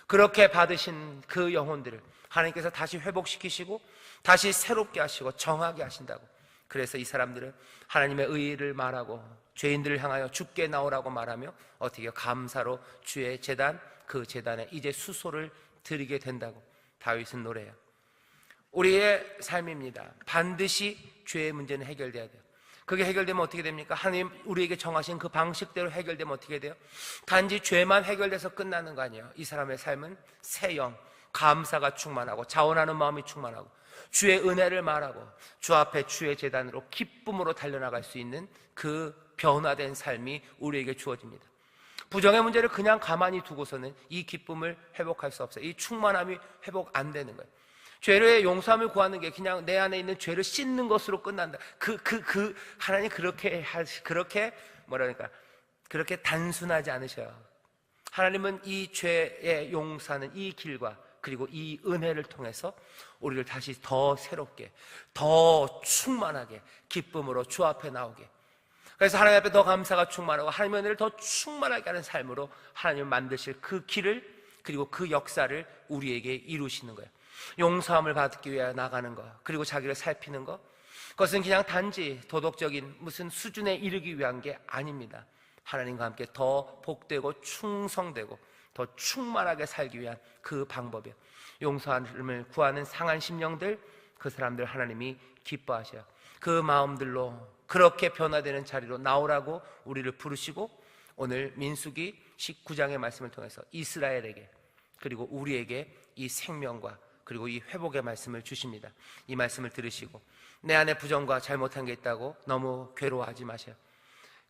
그렇게 받으신 그 영혼들을 하나님께서 다시 회복시키시고 다시 새롭게 하시고 정하게 하신다고. 그래서 이 사람들은 하나님의 의의를 말하고 죄인들을 향하여 주께 나오라고 말하며 어떻게 감사로 주의 제단, 그 제단에 이제 수소를 드리게 된다고 다윗은 노래해요. 우리의 삶입니다. 반드시 죄의 문제는 해결돼야 돼요. 그게 해결되면 어떻게 됩니까? 하나님 우리에게 정하신 그 방식대로 해결되면 어떻게 돼요? 단지 죄만 해결돼서 끝나는 거 아니에요. 이 사람의 삶은 새 영, 감사가 충만하고 자원하는 마음이 충만하고 주의 은혜를 말하고 주 앞에 주의 제단으로 기쁨으로 달려나갈 수 있는 그 변화된 삶이 우리에게 주어집니다. 부정의 문제를 그냥 가만히 두고서는 이 기쁨을 회복할 수 없어요. 이 충만함이 회복 안 되는 거예요. 죄의 용서함을 구하는 게 그냥 내 안에 있는 죄를 씻는 것으로 끝난다. 하나님 그렇게 그렇게 단순하지 않으셔요. 하나님은 이 죄의 용서하는 이 길과 그리고 이 은혜를 통해서 우리를 다시 더 새롭게, 더 충만하게 기쁨으로 주 앞에 나오게. 그래서 하나님 앞에 더 감사가 충만하고 하나님의 은혜를 더 충만하게 하는 삶으로 하나님을 만드실 그 길을, 그리고 그 역사를 우리에게 이루시는 거예요. 용서함을 받기 위해 나가는 것, 그리고 자기를 살피는 것, 그것은 그냥 단지 도덕적인 무슨 수준에 이르기 위한 게 아닙니다. 하나님과 함께 더 복되고 충성되고 더 충만하게 살기 위한 그 방법이에요. 용서함을 구하는 상한 심령들, 그 사람들 하나님이 기뻐하셔요. 그 마음들로 그렇게 변화되는 자리로 나오라고 우리를 부르시고, 오늘 민수기 19장의 말씀을 통해서 이스라엘에게 그리고 우리에게 이 생명과 그리고 이 회복의 말씀을 주십니다. 이 말씀을 들으시고 내 안에 부정과 잘못한 게 있다고 너무 괴로워하지 마세요.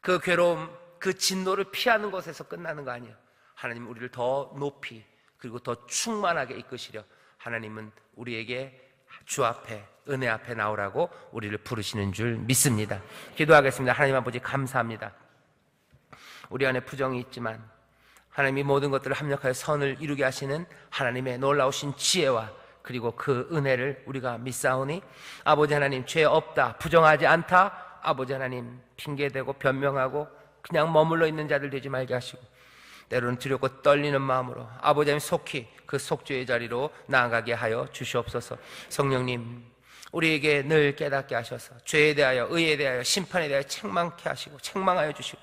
그 괴로움, 그 진노를 피하는 것에서 끝나는 거 아니에요. 하나님 우리를 더 높이 그리고 더 충만하게 이끄시려 하나님은 우리에게 주 앞에, 은혜 앞에 나오라고 우리를 부르시는 줄 믿습니다. 기도하겠습니다. 하나님 아버지 감사합니다. 우리 안에 부정이 있지만 하나님이 모든 것들을 합력하여 선을 이루게 하시는 하나님의 놀라우신 지혜와 그리고 그 은혜를 우리가 믿사오니 아버지 하나님, 죄 없다, 부정하지 않다, 아버지 하나님 핑계대고 변명하고 그냥 머물러 있는 자들 되지 말게 하시고 때로는 두렵고 떨리는 마음으로 아버지 하나님 속히 그 속죄의 자리로 나아가게 하여 주시옵소서. 성령님 우리에게 늘 깨닫게 하셔서 죄에 대하여, 의에 대하여, 심판에 대하여 책망케 하시고 책망하여 주시고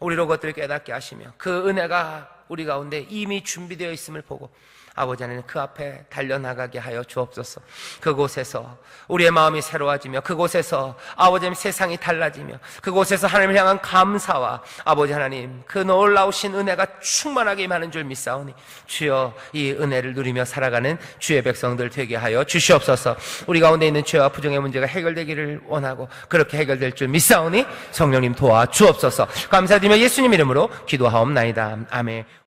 우리로 그것들을 깨닫게 하시며 그 은혜가 우리 가운데 이미 준비되어 있음을 보고 아버지 하나님 그 앞에 달려나가게 하여 주옵소서. 그곳에서 우리의 마음이 새로워지며 그곳에서 아버지 하나님 세상이 달라지며 그곳에서 하나님을 향한 감사와 아버지 하나님 그 놀라우신 은혜가 충만하게 임하는 줄 믿사오니 주여 이 은혜를 누리며 살아가는 주의 백성들 되게 하여 주시옵소서. 우리 가운데 있는 죄와 부정의 문제가 해결되기를 원하고 그렇게 해결될 줄 믿사오니 성령님 도와주옵소서. 감사드리며 예수님 이름으로 기도하옵나이다. 아멘.